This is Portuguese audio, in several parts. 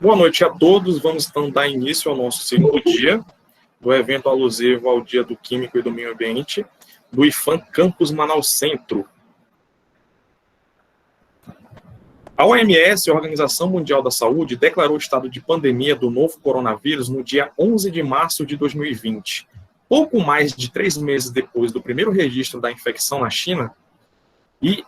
Boa noite a todos. Vamos então dar início ao nosso segundo dia do evento alusivo ao Dia do Químico e do Meio Ambiente do IFAM Campus Manaus Centro. A OMS, a Organização Mundial da Saúde, declarou o estado de pandemia do novo coronavírus no dia 11 de março de 2020. Pouco mais de 3 meses depois do primeiro registro da infecção na China, e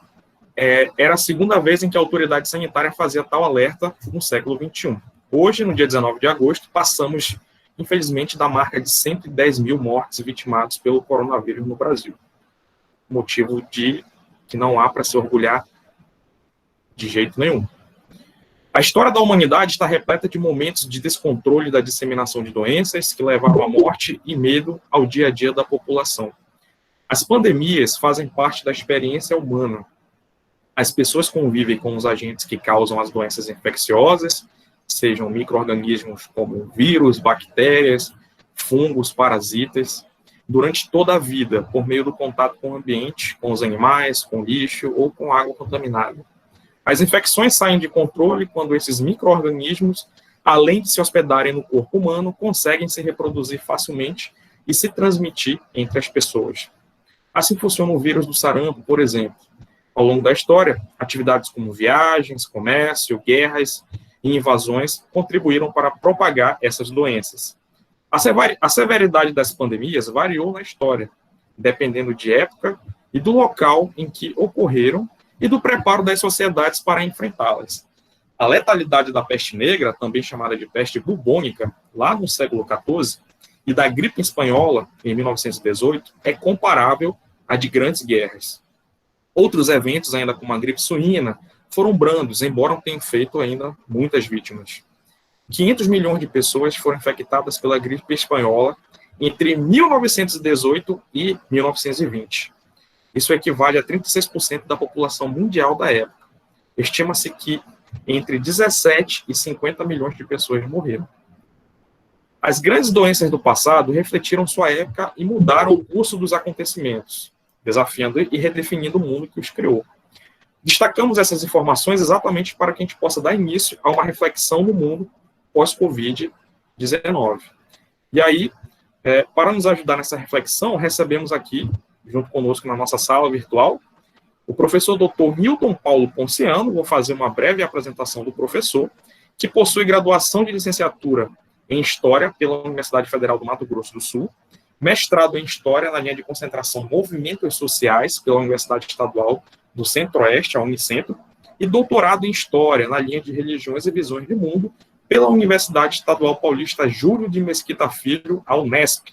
era a segunda vez em que a autoridade sanitária fazia tal alerta no século XXI. Hoje, no dia 19 de agosto, passamos, infelizmente, da marca de 110 mil mortes vitimados pelo coronavírus no Brasil. Motivo de que não há para se orgulhar de jeito nenhum. A história da humanidade está repleta de momentos de descontrole da disseminação de doenças que levaram à morte e medo ao dia a dia da população. As pandemias fazem parte da experiência humana. As pessoas convivem com os agentes que causam as doenças infecciosas, sejam micro-organismos como vírus, bactérias, fungos, parasitas, durante toda a vida, por meio do contato com o ambiente, com os animais, com lixo ou com água contaminada. As infecções saem de controle quando esses micro-organismos, além de se hospedarem no corpo humano, conseguem se reproduzir facilmente e se transmitir entre as pessoas. Assim funciona o vírus do sarampo, por exemplo. Ao longo da história, atividades como viagens, comércio, guerras e invasões contribuíram para propagar essas doenças. A severidade das pandemias variou na história, dependendo de época e do local em que ocorreram e do preparo das sociedades para enfrentá-las. A letalidade da peste negra, também chamada de peste bubônica, lá no século XIV, e da gripe espanhola, em 1918, é comparável à de grandes guerras. Outros eventos, ainda como a gripe suína, foram brandos, embora tenham feito ainda muitas vítimas. 500 milhões de pessoas foram infectadas pela gripe espanhola entre 1918 e 1920. Isso equivale a 36% da população mundial da época. Estima-se que entre 17 e 50 milhões de pessoas morreram. As grandes doenças do passado refletiram sua época e mudaram o curso dos acontecimentos, desafiando e redefinindo o mundo que os criou. Destacamos essas informações exatamente para que a gente possa dar início a uma reflexão no mundo pós-Covid-19. E aí, para nos ajudar nessa reflexão, recebemos aqui, junto conosco na nossa sala virtual, o professor Dr. Milton Paulo Ponciano. Vou fazer uma breve apresentação do professor, que possui graduação de licenciatura em História pela Universidade Federal do Mato Grosso do Sul, mestrado em História na linha de concentração Movimentos Sociais pela Universidade Estadual do Centro-Oeste, a Unicentro, e doutorado em História na linha de Religiões e Visões de Mundo pela Universidade Estadual Paulista Júlio de Mesquita Filho, a Unesp.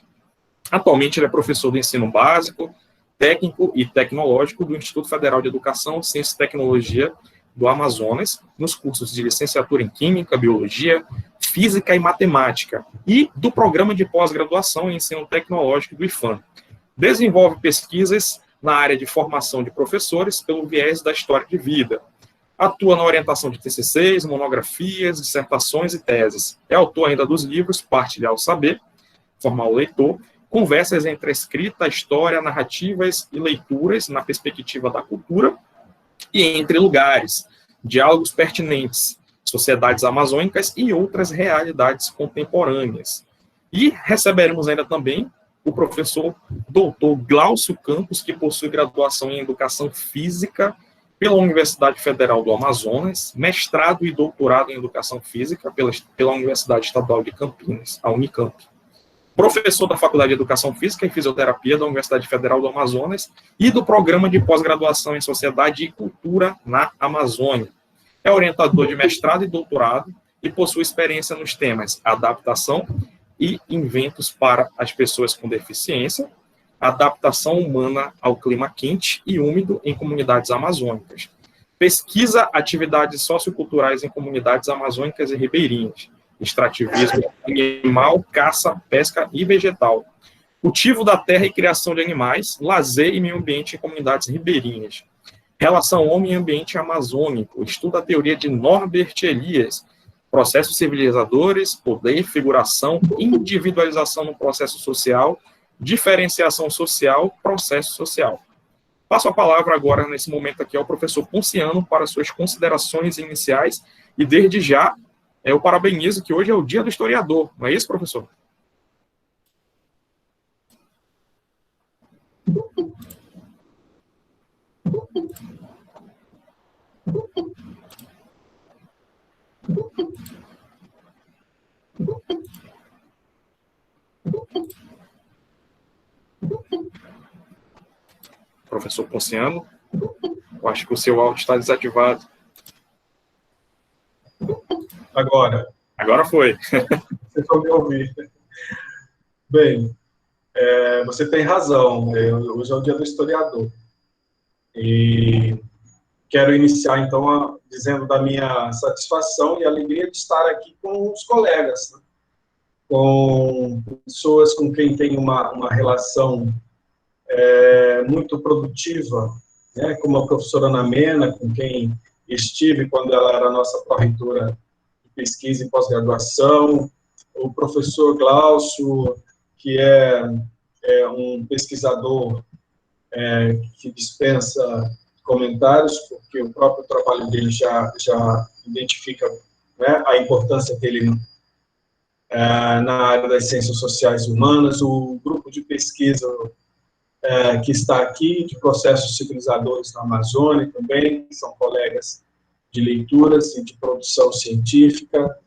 Atualmente ele é professor do ensino básico, técnico e tecnológico do Instituto Federal de Educação, Ciência e Tecnologia do Amazonas, nos cursos de licenciatura em Química, Biologia, Física e Matemática, e do Programa de Pós-Graduação em Ensino Tecnológico do IFAM. Desenvolve pesquisas na área de formação de professores pelo viés da história de vida. Atua na orientação de TCCs, monografias, dissertações e teses. É autor ainda dos livros Partilhar o Saber, Formar o Leitor, Conversas entre a Escrita, a História, Narrativas e Leituras na Perspectiva da Cultura, e Entre Lugares, Diálogos Pertinentes, Sociedades Amazônicas e Outras Realidades Contemporâneas. E receberemos ainda também o professor Dr. Glaucio Campos, que possui graduação em Educação Física pela Universidade Federal do Amazonas, mestrado e doutorado em Educação Física pela Universidade Estadual de Campinas, a Unicamp. Professor da Faculdade de Educação Física e Fisioterapia da Universidade Federal do Amazonas e do Programa de Pós-Graduação em Sociedade e Cultura na Amazônia. É orientador de mestrado e doutorado e possui experiência nos temas adaptação e inventos para as pessoas com deficiência, adaptação humana ao clima quente e úmido em comunidades amazônicas. Pesquisa atividades socioculturais em comunidades amazônicas e ribeirinhas. Extrativismo animal, caça, pesca e vegetal. Cultivo da terra e criação de animais, lazer e meio ambiente em comunidades ribeirinhas. Relação homem e ambiente amazônico. Estuda a teoria de Norbert Elias. Processos civilizadores, poder, figuração, individualização no processo social, diferenciação social, processo social. Passo a palavra agora, nesse momento aqui, ao professor Ponciano para suas considerações iniciais e, desde já, eu parabenizo que hoje é o Dia do Historiador, não é isso, professor? Professor Ponciano, eu acho que o seu áudio está desativado. Agora foi. Você foi me ouvir. Bem, você tem razão. Hoje é o Dia do Historiador. E quero iniciar, então, dizendo da minha satisfação e alegria de estar aqui com os colegas, né? Com pessoas com quem tenho uma relação muito produtiva, né? Como a professora Ana Mena, com quem estive quando ela era nossa pró-reitora de pesquisa e pós-graduação, o professor Glaucio, que é um pesquisador que dispensa comentários, porque o próprio trabalho dele já identifica, né, a importância dele na área das ciências sociais e humanas, o grupo de pesquisa que está aqui, de processos civilizadores na Amazônia também, que são colegas de leituras e de produção científica.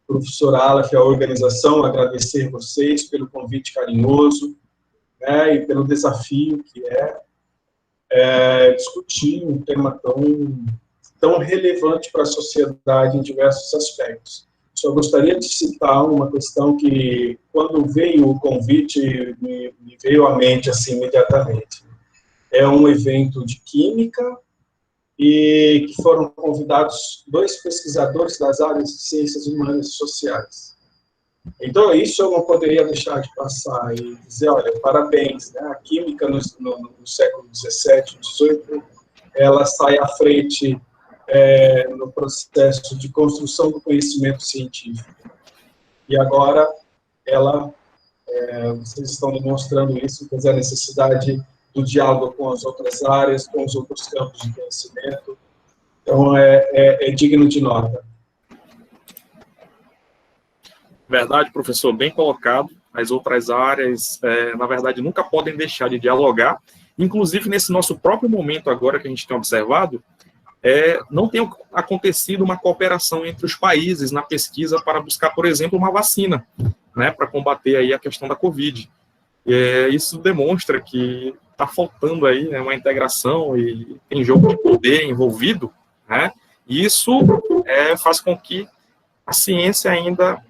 Professor Aleph, a organização, agradecer vocês pelo convite carinhoso, né, e pelo desafio que discutir um tema tão relevante para a sociedade em diversos aspectos. Só gostaria de citar uma questão que, quando veio o convite, me veio à mente assim imediatamente. É um evento de química e que foram convidados 2 pesquisadores das áreas de ciências humanas e sociais. Então, isso eu não poderia deixar de passar e dizer, olha, parabéns, né? A química no século XVII, XVIII, ela sai à frente no processo de construção do conhecimento científico. E agora, vocês estão demonstrando isso, quer dizer, a necessidade do diálogo com as outras áreas, com os outros campos de conhecimento. Então, é digno de nota. Verdade, professor, bem colocado. As outras áreas, na verdade, nunca podem deixar de dialogar. Inclusive, nesse nosso próprio momento agora que a gente tem observado, não tem acontecido uma cooperação entre os países na pesquisa para buscar, por exemplo, uma vacina, né, para combater aí a questão da Covid. Isso demonstra que está faltando aí, né, uma integração e tem jogo de poder envolvido, né, e isso faz com que a ciência ainda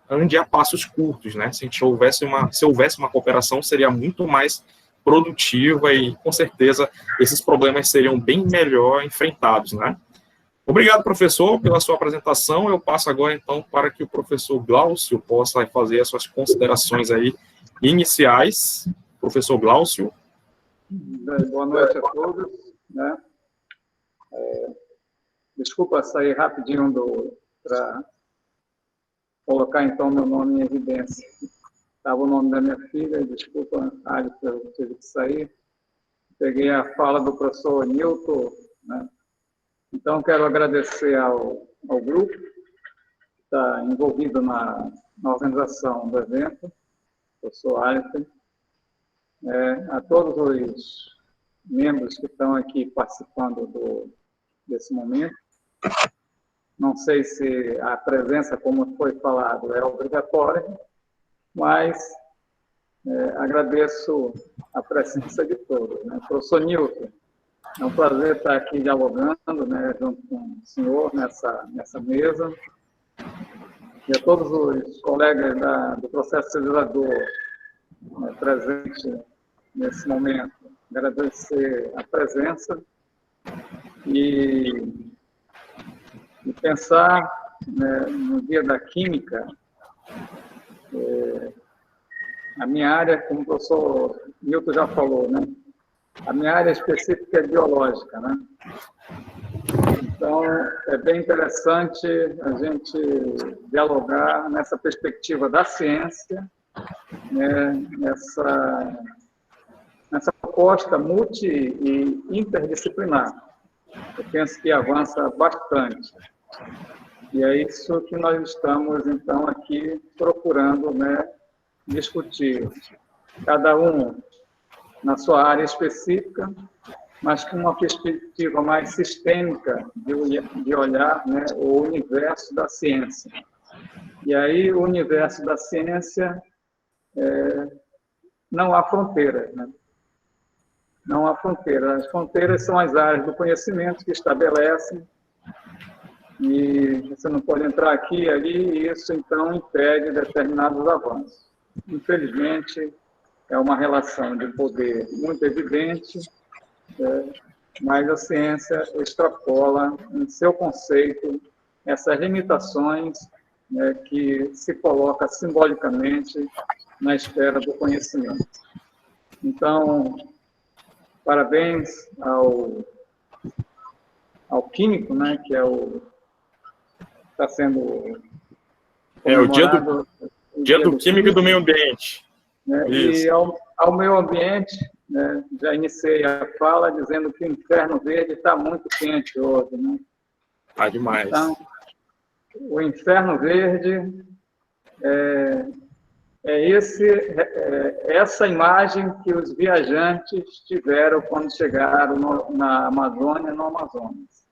ande a passos curtos, né? Se houvesse uma cooperação, seria muito mais produtiva e, com certeza, esses problemas seriam bem melhor enfrentados, né? Obrigado, professor, pela sua apresentação. Eu passo agora, então, para que o professor Glaucio possa fazer as suas considerações aí iniciais. Professor Glaucio. Boa noite a todos, né? Desculpa sair rapidinho para colocar, então, meu nome em evidência. Estava o nome da minha filha, desculpa, Alice, eu tive que sair. Peguei a fala do professor Newton, né? Então, quero agradecer ao grupo que está envolvido na organização do evento, professor Alice, a todos os membros que estão aqui participando desse momento. Não sei se a presença, como foi falado, é obrigatória, mas agradeço a presença de todos, né? Professor Newton, é um prazer estar aqui dialogando, né, junto com o senhor nessa mesa. E a todos os colegas do processo civilizador, né, presentes nesse momento, agradecer a presença e pensar, né, no Dia da Química. A minha área, como o professor Newton já falou, né, a minha área específica é biológica, né? Então, é bem interessante a gente dialogar nessa perspectiva da ciência, né, nessa proposta multi e interdisciplinar. Eu penso que avança bastante. E é isso que nós estamos, então, aqui procurando, né, discutir, cada um na sua área específica, mas com uma perspectiva mais sistêmica de olhar, né, o universo da ciência. E aí, o universo da ciência, não há fronteiras, né? Não há fronteiras. As fronteiras são as áreas do conhecimento que estabelecem, e você não pode entrar aqui e ali, e isso, então, impede determinados avanços. Infelizmente, é uma relação de poder muito evidente, mas a ciência extrapola em seu conceito essas limitações, né, que se coloca simbolicamente na esfera do conhecimento. Então, parabéns ao químico, né, que está sendo o dia do químico e do meio ambiente. Né, e ao meio ambiente, né, já iniciei a fala dizendo que o Inferno Verde está muito quente hoje. Né? Tá demais. Então, o Inferno Verde essa imagem que os viajantes tiveram quando chegaram na Amazônia, no Amazonas.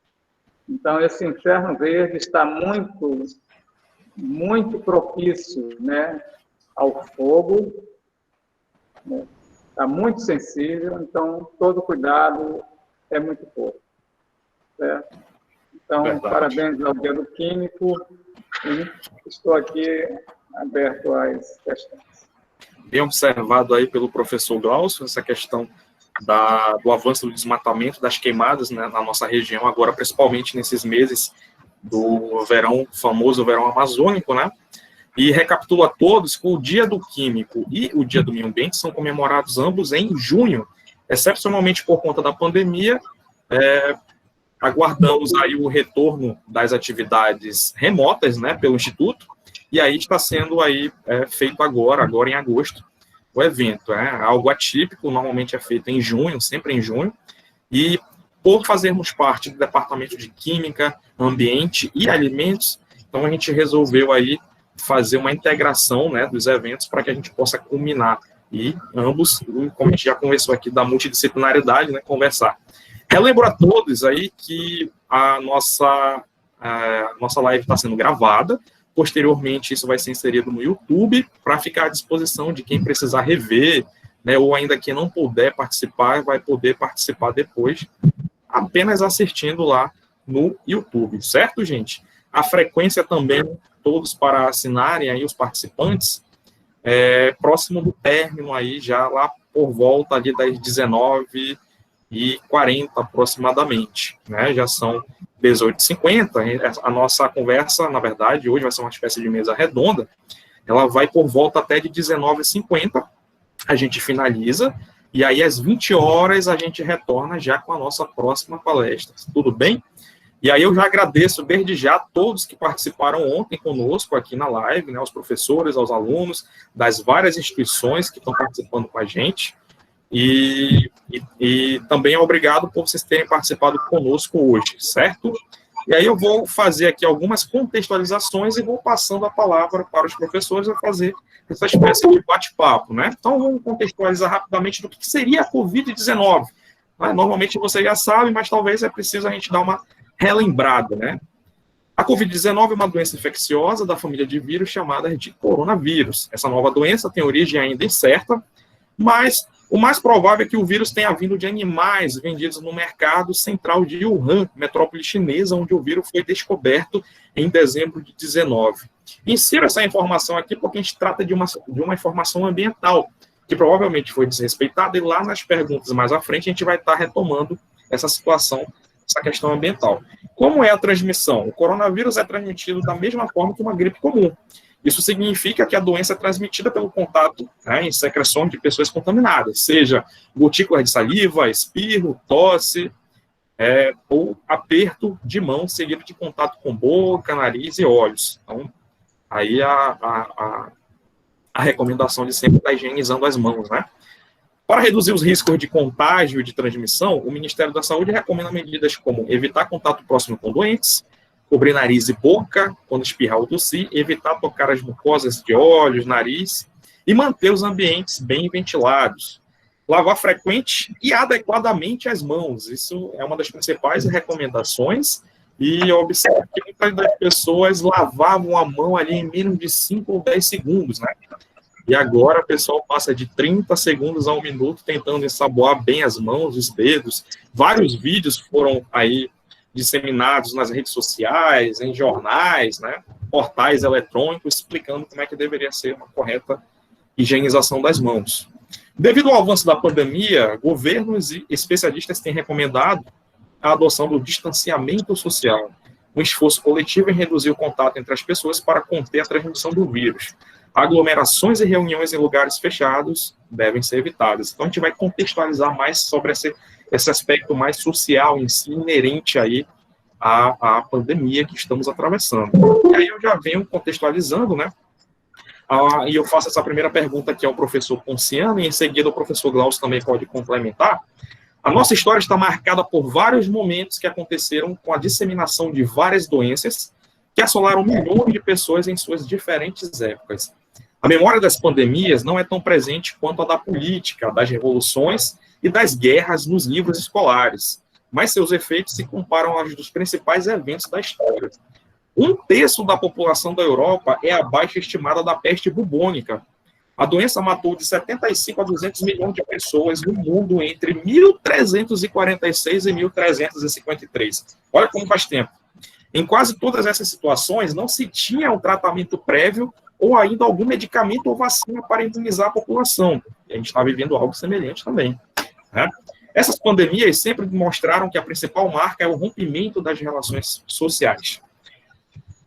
Então, esse Inferno Verde está muito, muito propício, né, ao fogo, né? Está muito sensível, então todo cuidado é muito pouco. Certo? Então, Verdade. Parabéns ao Dia do Químico, e estou aqui aberto às questões. Bem observado aí pelo professor Glaucio, essa questão do avanço do desmatamento, das queimadas, né, na nossa região, agora principalmente nesses meses do verão, famoso verão amazônico, né? E recapitulo a todos que o Dia do Químico e o Dia do Meio Ambiente são comemorados ambos em junho, excepcionalmente por conta da pandemia. Aguardamos aí o retorno das atividades remotas, né, pelo Instituto, e aí está sendo aí feito agora em agosto, o evento. Algo atípico, normalmente é feito em junho, sempre em junho, e por fazermos parte do Departamento de Química, Ambiente e Alimentos, então a gente resolveu aí fazer uma integração, né, dos eventos para que a gente possa culminar e ambos, como a gente já conversou aqui da multidisciplinaridade, né, conversar. Relembro a todos aí que a nossa live está sendo gravada, posteriormente isso vai ser inserido no YouTube para ficar à disposição de quem precisar rever, né, ou ainda quem não puder participar, vai poder participar depois, apenas assistindo lá no YouTube, certo, gente? A frequência também, todos para assinarem aí os participantes, próximo do término aí, já lá por volta ali das 19h40 aproximadamente, né? Já são 18h50, a nossa conversa, na verdade, hoje vai ser uma espécie de mesa redonda, ela vai por volta até de 19h50, a gente finaliza, e aí às 20 horas a gente retorna já com a nossa próxima palestra, tudo bem? E aí eu já agradeço desde já a todos que participaram ontem conosco aqui na live, né, aos professores, aos alunos das várias instituições que estão participando com a gente, e também obrigado por vocês terem participado conosco hoje, certo? E aí eu vou fazer aqui algumas contextualizações e vou passando a palavra para os professores a fazer essa espécie de bate-papo, né? Então vamos contextualizar rapidamente do que seria a Covid-19. Normalmente você já sabe, mas talvez é preciso a gente dar uma relembrada, né? A Covid-19 é uma doença infecciosa da família de vírus chamada de coronavírus. Essa nova doença tem origem ainda incerta, mas o mais provável é que o vírus tenha vindo de animais vendidos no mercado central de Wuhan, metrópole chinesa, onde o vírus foi descoberto em dezembro de 19. Insiro essa informação aqui porque a gente trata de uma informação ambiental, que provavelmente foi desrespeitada, e lá nas perguntas mais à frente a gente vai estar retomando essa situação, essa questão ambiental. Como é a transmissão? O coronavírus é transmitido da mesma forma que uma gripe comum. Isso significa que a doença é transmitida pelo contato, né, em secreções de pessoas contaminadas, seja gotículas de saliva, espirro, tosse, ou aperto de mão seguido de contato com boca, nariz e olhos. Então, aí a recomendação de sempre estar higienizando as mãos, né? Para reduzir os riscos de contágio e de transmissão, o Ministério da Saúde recomenda medidas como evitar contato próximo com doentes, cobrir nariz e boca quando espirrar ou tossir, evitar tocar as mucosas de olhos, nariz e manter os ambientes bem ventilados. Lavar frequente e adequadamente as mãos. Isso é uma das principais recomendações. E eu observo que muitas das pessoas lavavam a mão ali em menos de 5 ou 10 segundos, né? E agora o pessoal passa de 30 segundos a 1 minuto tentando ensaboar bem as mãos, os dedos. Vários vídeos foram aí disseminados nas redes sociais, em jornais, né? Portais eletrônicos, explicando como é que deveria ser uma correta higienização das mãos. Devido ao avanço da pandemia, governos e especialistas têm recomendado a adoção do distanciamento social, um esforço coletivo em reduzir o contato entre as pessoas para conter a transmissão do vírus. Aglomerações e reuniões em lugares fechados devem ser evitadas. Então, a gente vai contextualizar mais sobre esse aspecto mais social em si, inerente aí à pandemia que estamos atravessando. E aí eu já venho contextualizando, né? E eu faço essa primeira pergunta aqui ao professor Ponciano, e em seguida o professor Glaucio também pode complementar. A nossa história está marcada por vários momentos que aconteceram com a disseminação de várias doenças que assolaram milhões de pessoas em suas diferentes épocas. A memória das pandemias não é tão presente quanto a da política, das revoluções e das guerras nos livros escolares, mas seus efeitos se comparam aos dos principais eventos da história. 1/3 da população da Europa é abaixo estimada da peste bubônica. A doença matou de 75 a 200 milhões de pessoas no mundo entre 1346 e 1353. Olha como faz tempo. Em quase todas essas situações, não se tinha um tratamento prévio ou ainda algum medicamento ou vacina para imunizar a população. E a gente está vivendo algo semelhante também, né? Essas pandemias sempre mostraram que a principal marca é o rompimento das relações sociais.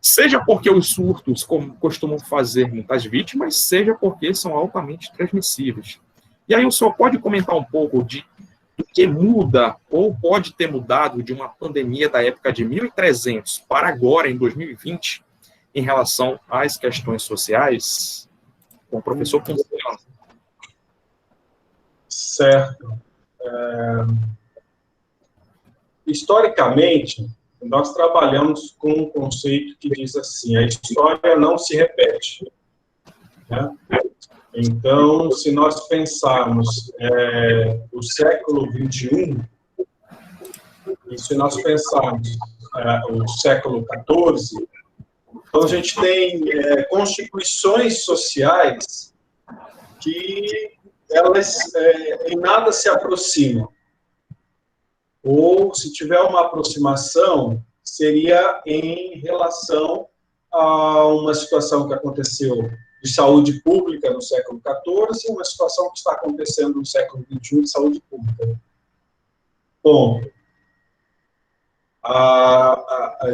Seja porque os surtos costumam fazer muitas vítimas, seja porque são altamente transmissíveis. E aí o senhor pode comentar um pouco do que muda, ou pode ter mudado, de uma pandemia da época de 1300 para agora, em 2020, em relação às questões sociais? Com o professor Ponciano. Certo. Historicamente, nós trabalhamos com um conceito que diz assim: a história não se repete, né? Então, se nós pensarmos o século XXI, e se nós pensarmos o século XIV, então a gente tem constituições sociais que elas em nada se aproximam. Ou, se tiver uma aproximação, seria em relação a uma situação que aconteceu de saúde pública no século XIV e uma situação que está acontecendo no século XXI de saúde pública. Bom,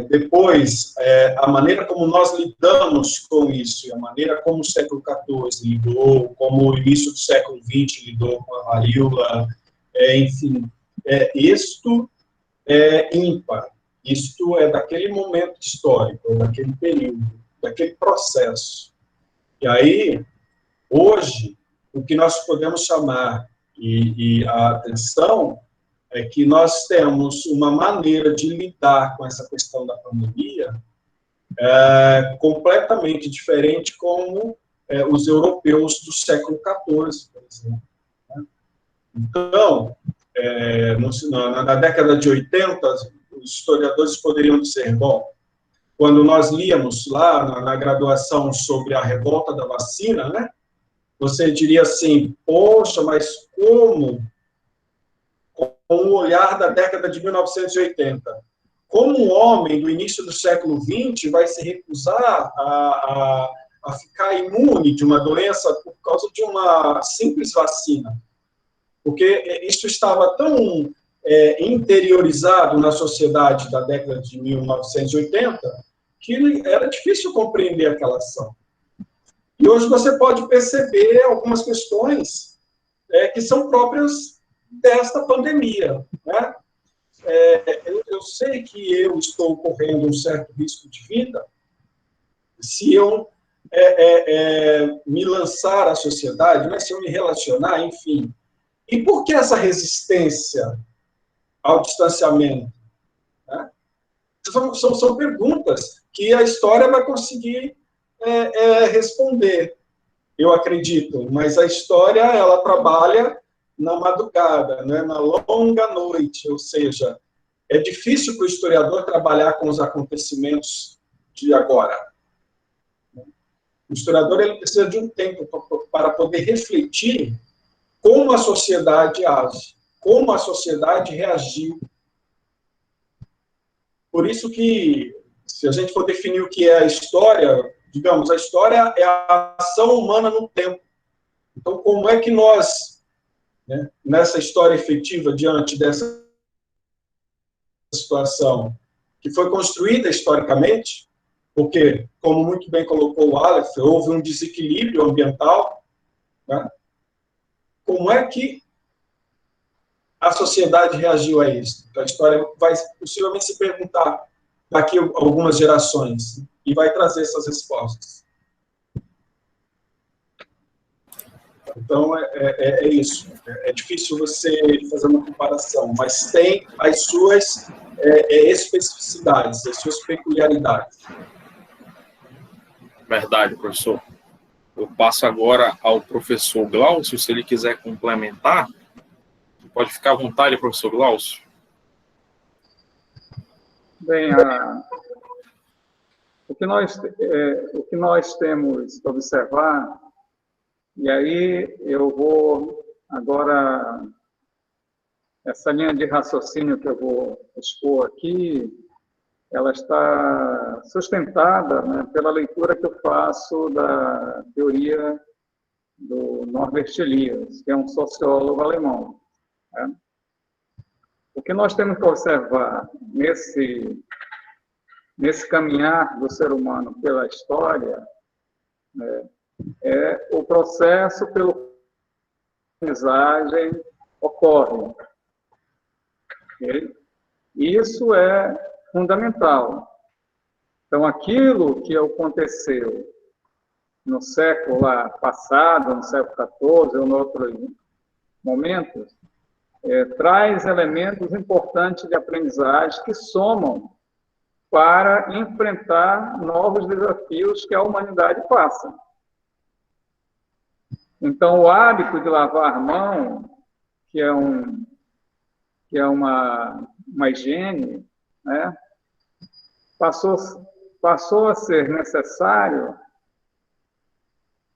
depois, a maneira como nós lidamos com isso, e a maneira como o século XIV lidou, como o início do século XX lidou com a varíola, enfim, isto é ímpar, isto é daquele momento histórico, daquele período, daquele processo. E aí, hoje, o que nós podemos chamar, e a atenção, é que nós temos uma maneira de lidar com essa questão da pandemia completamente diferente como os europeus do século XIV, por exemplo. Então, na década de 80, os historiadores poderiam dizer, bom, quando nós líamos lá na graduação sobre a revolta da vacina, né, você diria assim, poxa, mas como, com o olhar da década de 1980, como um homem do início do século XX vai se recusar a ficar imune de uma doença por causa de uma simples vacina? Porque isso estava tão interiorizado na sociedade da década de 1980 que era difícil compreender aquela ação. E hoje você pode perceber algumas questões que são próprias desta pandemia, né? Eu sei que eu estou correndo um certo risco de vida se eu me lançar à sociedade, mas se eu me relacionar, enfim. E por que essa resistência ao distanciamento? Né? são perguntas que a história vai conseguir responder, eu acredito. Mas a história, ela trabalha na madrugada, né, na longa noite, ou seja, é difícil para o historiador trabalhar com os acontecimentos de agora. O historiador ele precisa de um tempo para poder refletir como a sociedade age, como a sociedade reagiu. Por isso que, se a gente for definir o que é a história, digamos, a história é a ação humana no tempo. Então, como é que nós, né, nessa história efetiva, diante dessa situação que foi construída historicamente, porque, como muito bem colocou o Aleph, houve um desequilíbrio ambiental, né? Como é que a sociedade reagiu a isso? A história vai possivelmente se perguntar daqui a algumas gerações e vai trazer essas respostas. Então, é isso. É difícil você fazer uma comparação, mas tem as suas especificidades, as suas peculiaridades. Verdade, professor. Eu passo agora ao professor Glaucio, se ele quiser complementar. Pode ficar à vontade, professor Glaucio. Bem, o que nós temos que observar, e aí eu vou agora, essa linha de raciocínio que eu vou expor aqui, ela está sustentada, né, pela leitura que eu faço da teoria do Norbert Elias, que é um sociólogo alemão. Né? O que nós temos que observar nesse caminhar do ser humano pela história, né, é o processo pelo qual a aprendizagem ocorre. Okay? Isso é fundamental. Então, aquilo que aconteceu no século passado, no século XIV, ou em outros momentos, traz elementos importantes de aprendizagem que somam para enfrentar novos desafios que a humanidade passa. Então, o hábito de lavar a mão, que é uma higiene, né, passou a ser necessário,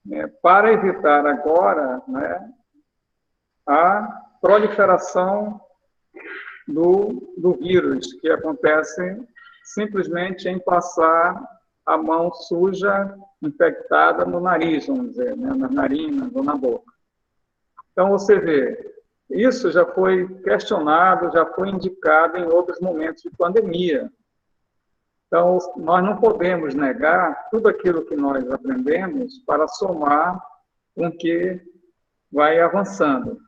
né, para evitar agora, né, a proliferação do vírus, que acontece simplesmente em passar a mão suja, infectada no nariz, vamos dizer, né, nas narinas ou na boca. Então, você vê, isso já foi questionado, já foi indicado em outros momentos de pandemia. Então, nós não podemos negar tudo aquilo que nós aprendemos para somar com o que vai avançando.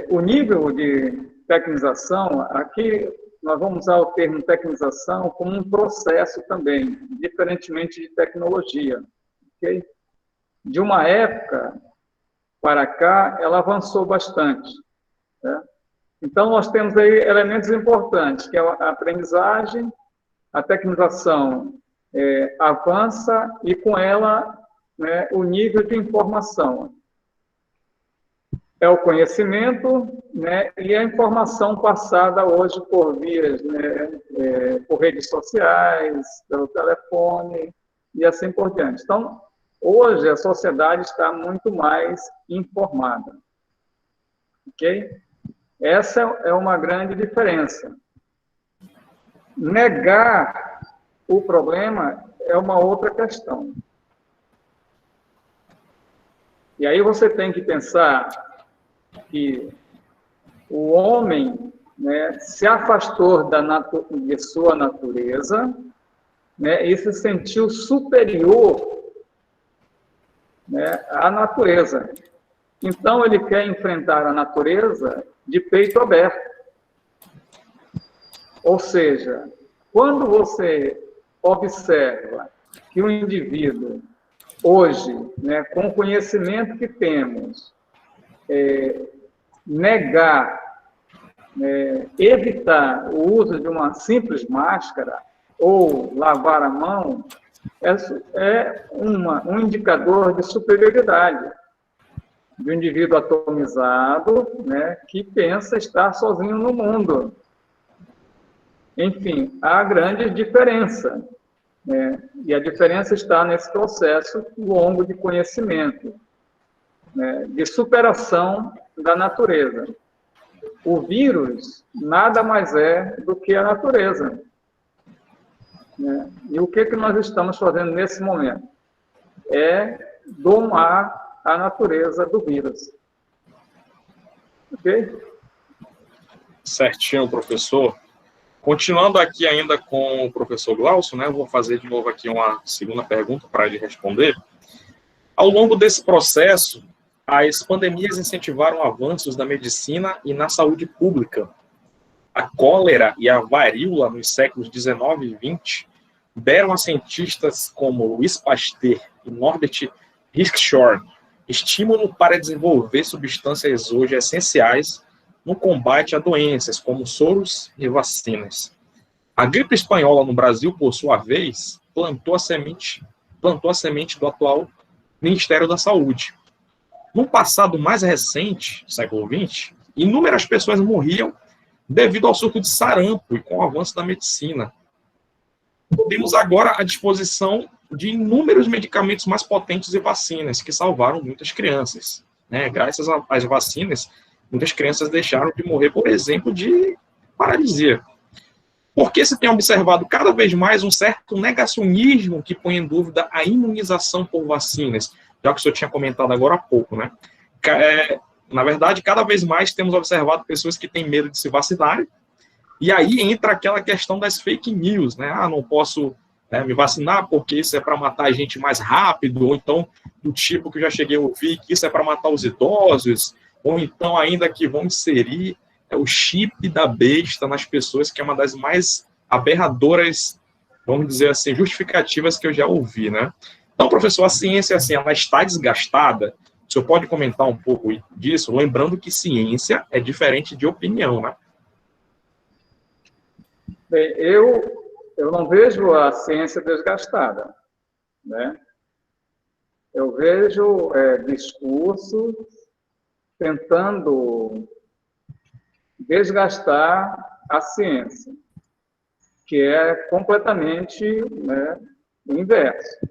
O nível de tecnização, aqui nós vamos usar o termo tecnização como um processo também, diferentemente de tecnologia. Okay? De uma época para cá, ela avançou bastante. Né? Então, nós temos aí elementos importantes, que é a aprendizagem, a tecnização avança e, com ela, né, o nível de informação. É o conhecimento, né, e a informação passada hoje por vias, né, por redes sociais, pelo telefone e assim por diante. Então, hoje a sociedade está muito mais informada. Ok? Essa é uma grande diferença. Negar o problema é uma outra questão. E aí você tem que pensar que o homem, né, se afastou de sua natureza, né, e se sentiu superior, né, à natureza. Então, ele quer enfrentar a natureza de peito aberto. Ou seja, quando você observa que o indivíduo, hoje, né, com o conhecimento que temos, negar evitar o uso de uma simples máscara ou lavar a mão é um indicador de superioridade de um indivíduo atomizado, né, que pensa estar sozinho no mundo. Enfim, há grande diferença, né, e a diferença está nesse processo longo de conhecimento, né, de superação da natureza. O vírus nada mais é do que a natureza. Né? E o que nós estamos fazendo nesse momento? É domar a natureza do vírus. Ok? Certinho, professor. Continuando aqui ainda com o professor Glaucio, né, eu vou fazer de novo aqui uma segunda pergunta para ele responder. Ao longo desse processo, as pandemias incentivaram avanços na medicina e na saúde pública. A cólera e a varíola nos séculos XIX e XX deram a cientistas como Louis Pasteur e Norbert Hirschhorn estímulo para desenvolver substâncias hoje essenciais no combate a doenças, como soros e vacinas. A gripe espanhola no Brasil, por sua vez, plantou a semente do atual Ministério da Saúde. No passado mais recente, século XX, inúmeras pessoas morriam devido ao surto de sarampo e com o avanço da medicina. Temos agora à disposição de inúmeros medicamentos mais potentes e vacinas que salvaram muitas crianças. Né? Graças às vacinas, muitas crianças deixaram de morrer, por exemplo, de paralisia. Porque se tem observado cada vez mais um certo negacionismo que põe em dúvida a imunização por vacinas, já que o senhor tinha comentado agora há pouco, né? Na verdade, cada vez mais temos observado pessoas que têm medo de se vacinar, e aí entra aquela questão das fake news, né? Ah, não posso me vacinar porque isso é para matar a gente mais rápido, ou então do tipo que eu já cheguei a ouvir que isso é para matar os idosos, ou então ainda que vão inserir o chip da besta nas pessoas, que é uma das mais aberradoras, vamos dizer assim, justificativas que eu já ouvi, né? Então, professor, a ciência, assim, ela está desgastada. O senhor pode comentar um pouco disso, lembrando que ciência é diferente de opinião, né? Bem, eu não vejo a ciência desgastada, né? Eu vejo discursos tentando desgastar a ciência, que é completamente, né, o inverso.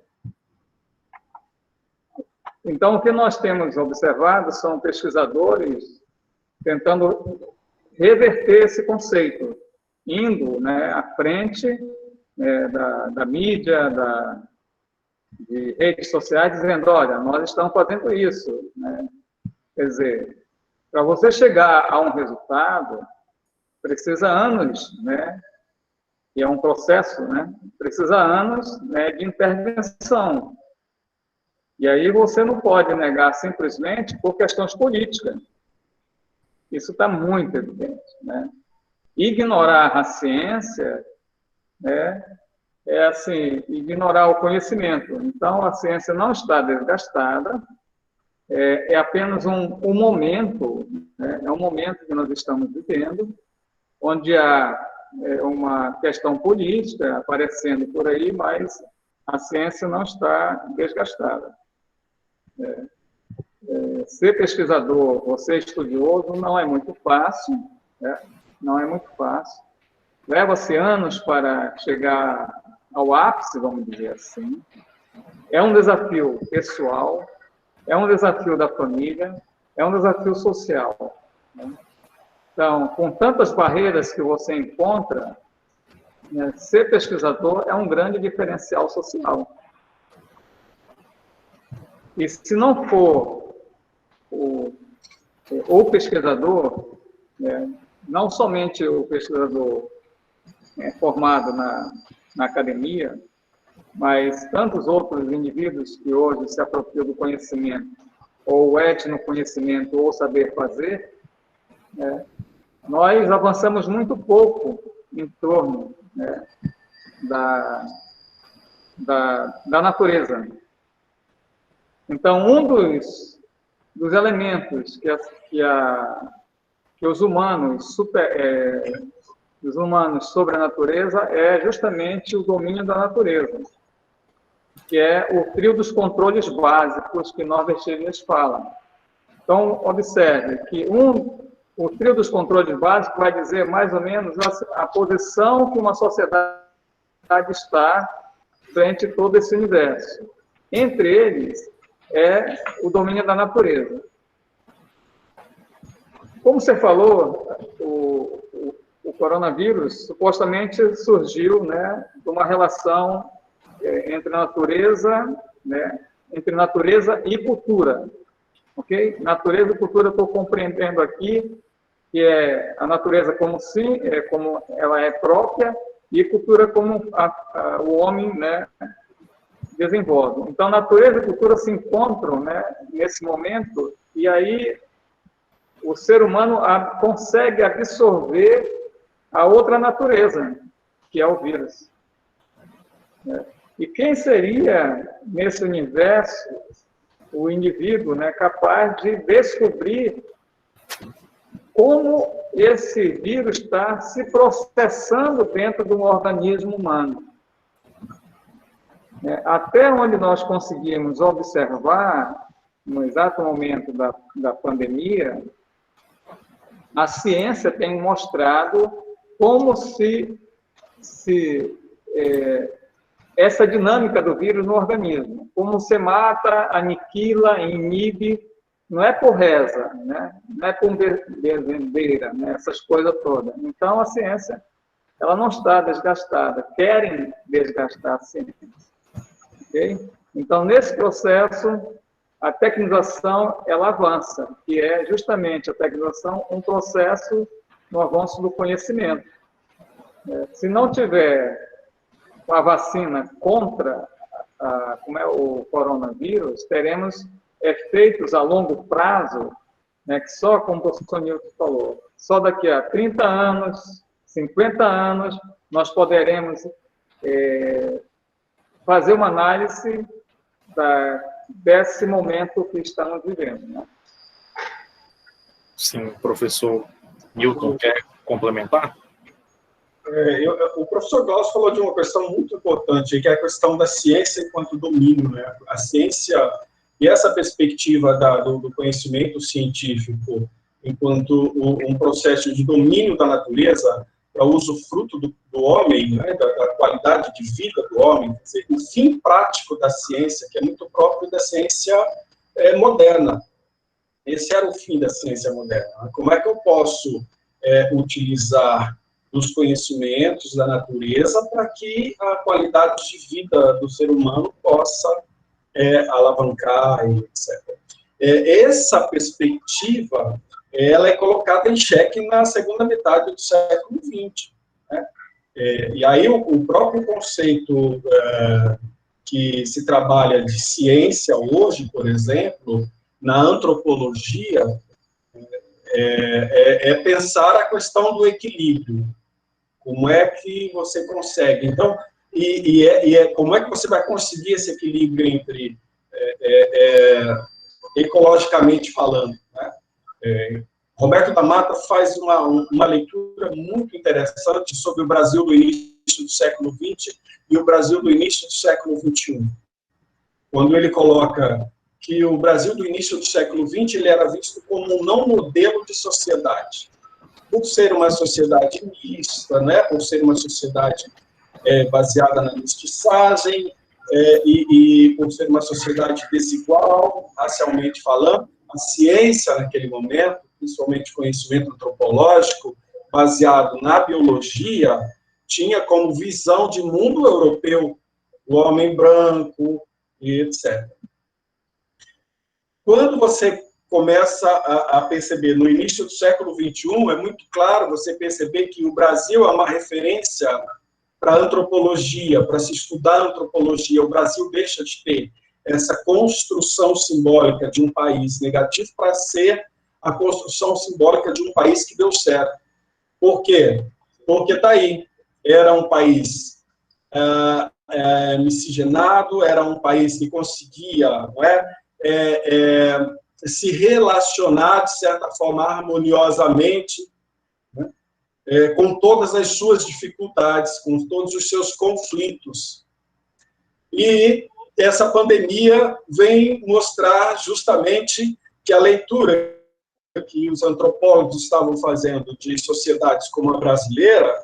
Então, o que nós temos observado são pesquisadores tentando reverter esse conceito, indo, né, à frente da mídia, de redes sociais, dizendo, olha, nós estamos fazendo isso. Né? Quer dizer, para você chegar a um resultado, precisa anos, né? E é um processo, né? Precisa anos, né, de intervenção. E aí você não pode negar simplesmente por questões políticas. Isso está muito evidente, né? Ignorar a ciência, né, é assim, ignorar o conhecimento. Então, a ciência não está desgastada, é apenas um momento, né, é um momento que nós estamos vivendo, onde há uma questão política aparecendo por aí, mas a ciência não está desgastada. Ser pesquisador ou ser estudioso não é muito fácil, né? Não é muito fácil. Leva-se anos para chegar ao ápice, vamos dizer assim. É um desafio pessoal, é um desafio da família, é um desafio social. Né? Então, com tantas barreiras que você encontra, né, ser pesquisador é um grande diferencial social. E se não for o pesquisador, né, não somente o pesquisador formado na academia, mas tantos outros indivíduos que hoje se apropriam do conhecimento, ou etnoconhecimento, ou saber fazer, né, nós avançamos muito pouco em torno, né, da natureza. Então, um dos elementos que que os humanos sobre a natureza é justamente o domínio da natureza, que é o trio dos controles básicos que Norbert fala. Então, observe que o trio dos controles básicos vai dizer mais ou menos a posição que uma sociedade está frente a todo esse universo. Entre eles é o domínio da natureza. Como você falou, o coronavírus supostamente surgiu, né, de uma relação entre natureza, né, entre natureza e cultura. Ok? Natureza e cultura eu estou compreendendo aqui que é a natureza como ela é própria e cultura como o homem, né, desenvolve. Então, natureza e cultura se encontram, né, nesse momento, e aí o ser humano consegue absorver a outra natureza, que é o vírus. E quem seria, nesse universo, o indivíduo, né, capaz de descobrir como esse vírus está se processando dentro de um organismo humano? Até onde nós conseguimos observar, no exato momento da pandemia, a ciência tem mostrado como essa dinâmica do vírus no organismo, como você mata, aniquila, inibe, não é por reza, né? Não é por bezendeira, né? Essas coisas todas. Então, a ciência ela não está desgastada, querem desgastar a ciência. Okay? Então, nesse processo, a tecnização ela avança, que é justamente a tecnização um processo no avanço do conhecimento. Se não tiver a vacina contra o coronavírus, teremos efeitos a longo prazo, né, que só, como o professor Newton falou, só daqui a 30 anos, 50 anos, nós poderemos fazer uma análise desse momento que estamos vivendo. Né? Sim, professor Newton, quer complementar? O professor Glaucio falou de uma questão muito importante, que é a questão da ciência enquanto domínio, né? A ciência e essa perspectiva do conhecimento científico enquanto um processo de domínio da natureza para usufruto do homem, né? da qualidade de vida do homem, quer dizer, o fim prático da ciência, que é muito próprio da ciência moderna. Esse era o fim da ciência moderna. Como é que eu posso utilizar os conhecimentos da natureza para que a qualidade de vida do ser humano possa alavancar, e etc. Essa perspectiva ela é colocada em xeque na segunda metade do século XX. Né? E aí o próprio conceito que se trabalha de ciência hoje, por exemplo, na antropologia, pensar a questão do equilíbrio. Como é que você consegue? Então, como é que você vai conseguir esse equilíbrio entre, ecologicamente falando, né? Roberto da Mata faz uma leitura muito interessante sobre o Brasil do início do século XX e o Brasil do início do século XXI. Quando ele coloca que o Brasil do início do século XX ele era visto como um não modelo de sociedade. Por ser uma sociedade mista, né? Por ser uma sociedade baseada na mestiçagem, e por ser uma sociedade desigual, racialmente falando, a ciência naquele momento, principalmente conhecimento antropológico, baseado na biologia, tinha como visão de mundo europeu, o homem branco, e etc. Quando você começa a perceber, no início do século XXI, é muito claro você perceber que o Brasil é uma referência para a antropologia, para se estudar a antropologia. O Brasil deixa de ter essa construção simbólica de um país negativo para ser a construção simbólica de um país que deu certo. Por quê? Porque está aí. Era um país miscigenado, era um país que conseguia, não é? se relacionar, de certa forma, harmoniosamente, né, com todas as suas dificuldades, com todos os seus conflitos. E essa pandemia vem mostrar justamente que a leitura que os antropólogos estavam fazendo de sociedades como a brasileira,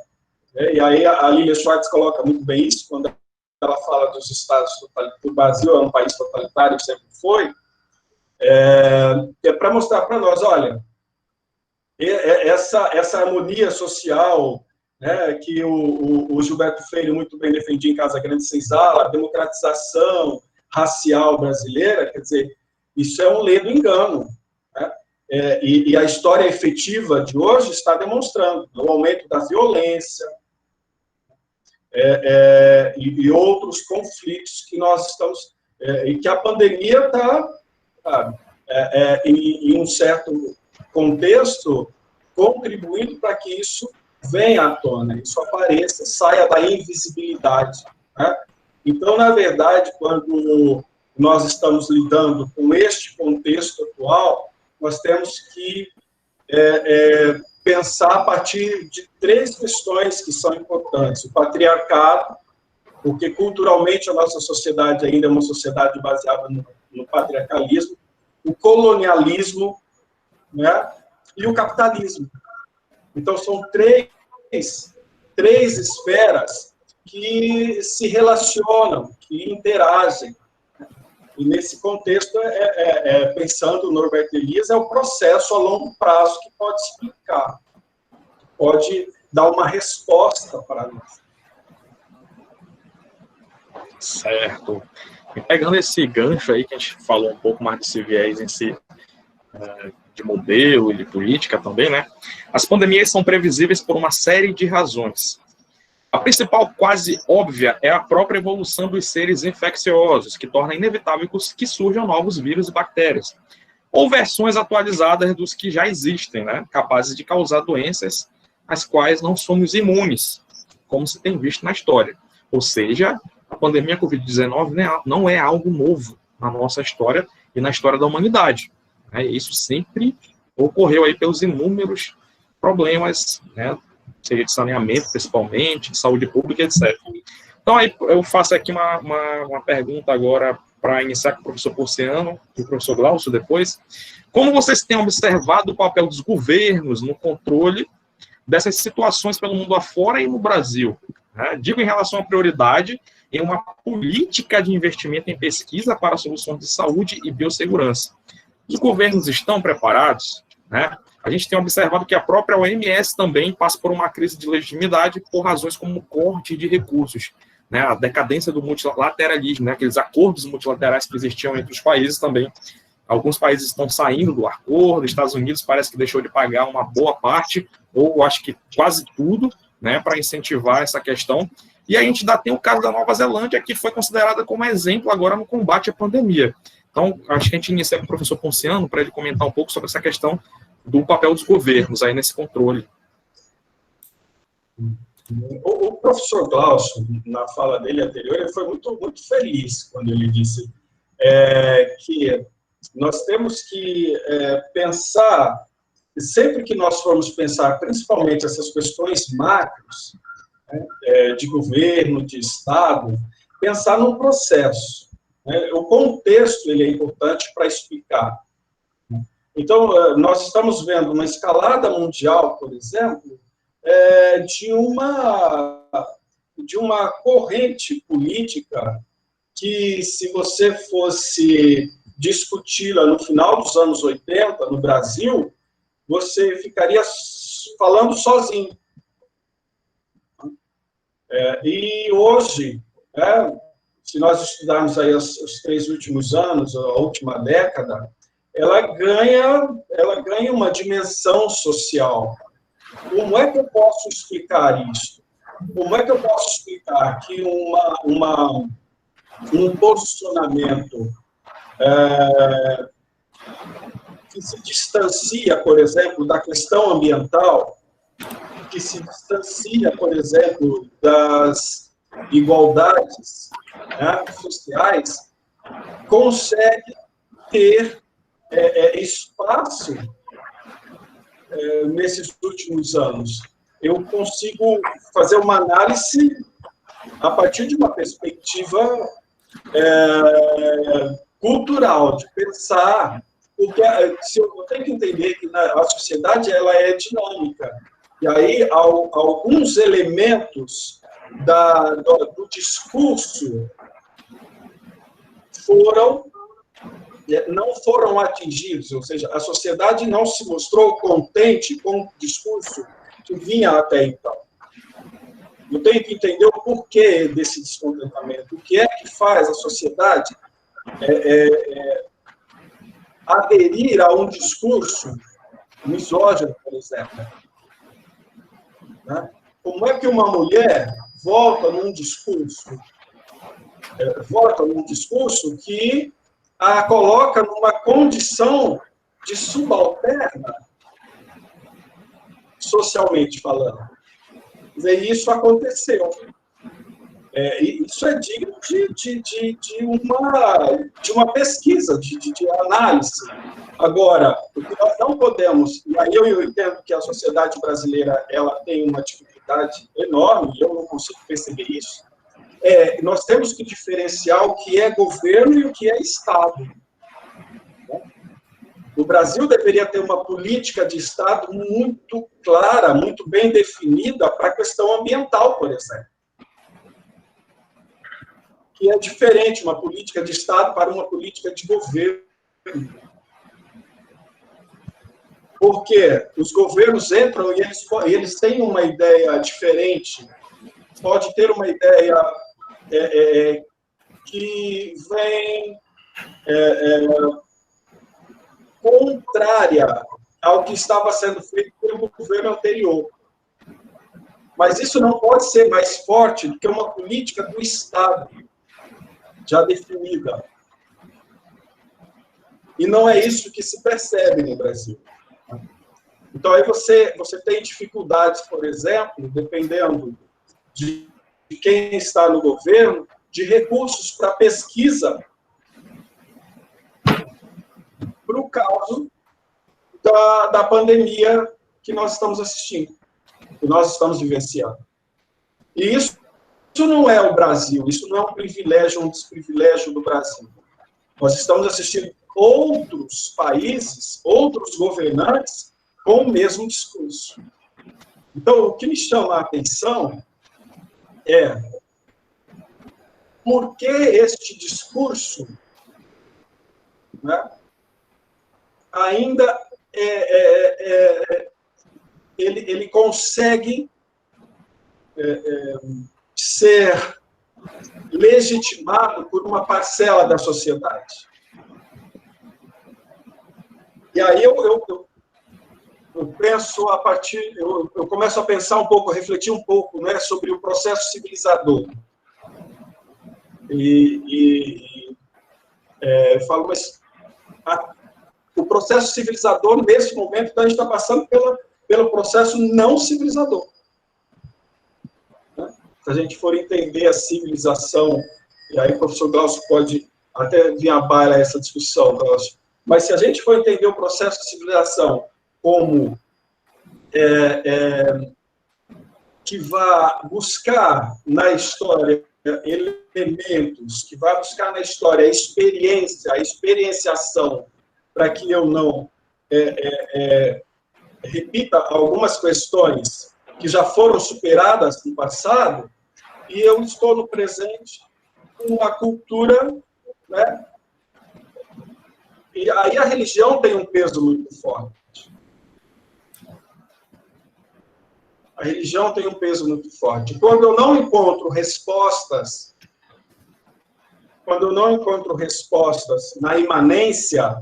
né, e aí a Lilia Schwartz coloca muito bem isso, quando ela fala dos estados totalitários, o Brasil é um país totalitário, sempre foi, para mostrar para nós, olha, essa harmonia social, né, que o Gilberto Freire muito bem defendia em Casa Grande Senzala, a democratização racial brasileira, quer dizer, isso é um ledo engano, né? E a história efetiva de hoje está demonstrando o aumento da violência e outros conflitos que nós estamos... e que a pandemia está, em um certo contexto, contribuindo para que isso venha à tona, isso apareça, saia da invisibilidade, né? Então, na verdade, quando nós estamos lidando com este contexto atual, nós temos que pensar a partir de 3 questões que são importantes. O patriarcado, porque culturalmente a nossa sociedade ainda é uma sociedade baseada no patriarcalismo, o colonialismo, né, e o capitalismo. Então, são três esferas que se relacionam, que interagem. E, nesse contexto, pensando no Norbert Elias, é o processo a longo prazo que pode explicar, pode dar uma resposta para nós. Certo. E pegando esse gancho aí, que a gente falou um pouco mais desse viés em si, de modelo e de política também, né? As pandemias são previsíveis por uma série de razões. A principal, quase óbvia, é a própria evolução dos seres infecciosos, que torna inevitável que surjam novos vírus e bactérias, ou versões atualizadas dos que já existem, né? Capazes de causar doenças às quais não somos imunes, como se tem visto na história. Ou seja, a pandemia Covid-19 não é algo novo na nossa história e na história da humanidade. Isso sempre ocorreu aí pelos inúmeros problemas, né, seja de saneamento, principalmente, de saúde pública, etc. Então, aí eu faço aqui uma pergunta agora para iniciar com o professor Ponciano e o professor Glaucio depois. Como vocês têm observado o papel dos governos no controle dessas situações pelo mundo afora e no Brasil? Digo em relação à prioridade em uma política de investimento em pesquisa para soluções de saúde e biossegurança. Os governos estão preparados, né? A gente tem observado que a própria OMS também passa por uma crise de legitimidade por razões como corte de recursos, né? A decadência do multilateralismo, né? Aqueles acordos multilaterais que existiam entre os países também. Alguns países estão saindo do acordo, Estados Unidos parece que deixou de pagar uma boa parte, ou acho que quase tudo, né, para incentivar essa questão. E a gente ainda tem o caso da Nova Zelândia, que foi considerada como exemplo agora no combate à pandemia. Então, acho que a gente inicia com o professor Ponciano para ele comentar um pouco sobre essa questão do papel dos governos aí nesse controle. O professor Glaucio, na fala dele anterior, ele foi muito, muito feliz quando ele disse que nós temos que pensar, sempre que nós formos pensar, principalmente essas questões macros, né, de governo, de Estado, pensar num processo. O contexto ele é importante para explicar. Então, nós estamos vendo uma escalada mundial, por exemplo, de uma corrente política que, se você fosse discuti-la no final dos anos 80, no Brasil, você ficaria falando sozinho. E hoje, se nós estudarmos aí os 3 últimos anos, a última década, ela ganha uma dimensão social. Como é que eu posso explicar isso? Como é que eu posso explicar que um posicionamento que se distancia, por exemplo, da questão ambiental, que se distancia, por exemplo, das igualdades, né, sociais, consegue ter espaço nesses últimos anos. Eu consigo fazer uma análise a partir de uma perspectiva cultural, de pensar, porque se eu tenho que entender que a sociedade ela é dinâmica, e aí alguns elementos do discurso não foram atingidos, ou seja, a sociedade não se mostrou contente com o discurso que vinha até então. Eu tenho que entender o porquê desse descontentamento, o que é que faz a sociedade aderir a um discurso misógino, por exemplo. Né? Como é que uma mulher volta num discurso que a coloca numa condição de subalterna, socialmente falando? E isso aconteceu. Isso é digno de uma pesquisa, de análise. Agora, o que nós não podemos, e aí eu entendo que a sociedade brasileira ela tem uma dificuldade enorme, e eu não consigo perceber isso, nós temos que diferenciar o que é governo e o que é Estado. O Brasil deveria ter uma política de Estado muito clara, muito bem definida para a questão ambiental, por exemplo. Que é diferente uma política de Estado para uma política de governo. Porque os governos entram e eles têm uma ideia diferente. Pode ter uma ideia que vem contrária ao que estava sendo feito pelo governo anterior. Mas isso não pode ser mais forte do que uma política do Estado, já definida. E não é isso que se percebe no Brasil. Então, aí você tem dificuldades, por exemplo, dependendo de quem está no governo, de recursos para pesquisa para o caso da pandemia que nós estamos assistindo, que nós estamos vivenciando. E isso não é o Brasil, isso não é um privilégio, um desprivilégio do Brasil. Nós estamos assistindo outros países, outros governantes com o mesmo discurso. Então, o que me chama a atenção é por que este discurso, né, ainda ele consegue ser legitimado por uma parcela da sociedade. E aí eu penso a partir, eu começo a pensar um pouco, a refletir um pouco, né, sobre o processo civilizador. Eu falo, mas o processo civilizador, nesse momento, a gente está passando pelo processo não civilizador. Né? Se a gente for entender a civilização, e aí o professor Glaucio pode até vir à baila essa discussão, Glaucio, mas se a gente for entender o processo de civilização como que vai buscar na história elementos, que vai buscar na história a experiência, a experienciação, para que eu não repita algumas questões que já foram superadas no passado, e eu estou no presente com uma cultura, né? E aí a religião tem um peso muito forte. A religião tem um peso muito forte. Quando eu não encontro respostas, na imanência,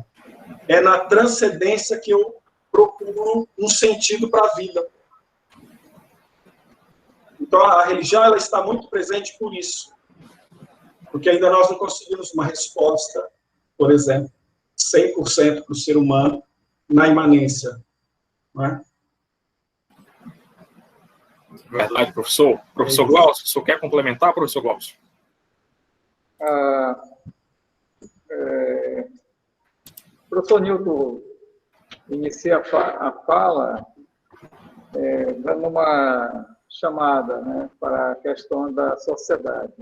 é na transcendência que eu procuro um sentido para a vida. Então, a religião ela está muito presente por isso. Porque ainda nós não conseguimos uma resposta, por exemplo, 100% para o ser humano na imanência. Não é? Verdade, professor. Professor Glaucio, o senhor quer complementar, professor professor Newton inicia a fala dando uma chamada, né, para a questão da sociedade.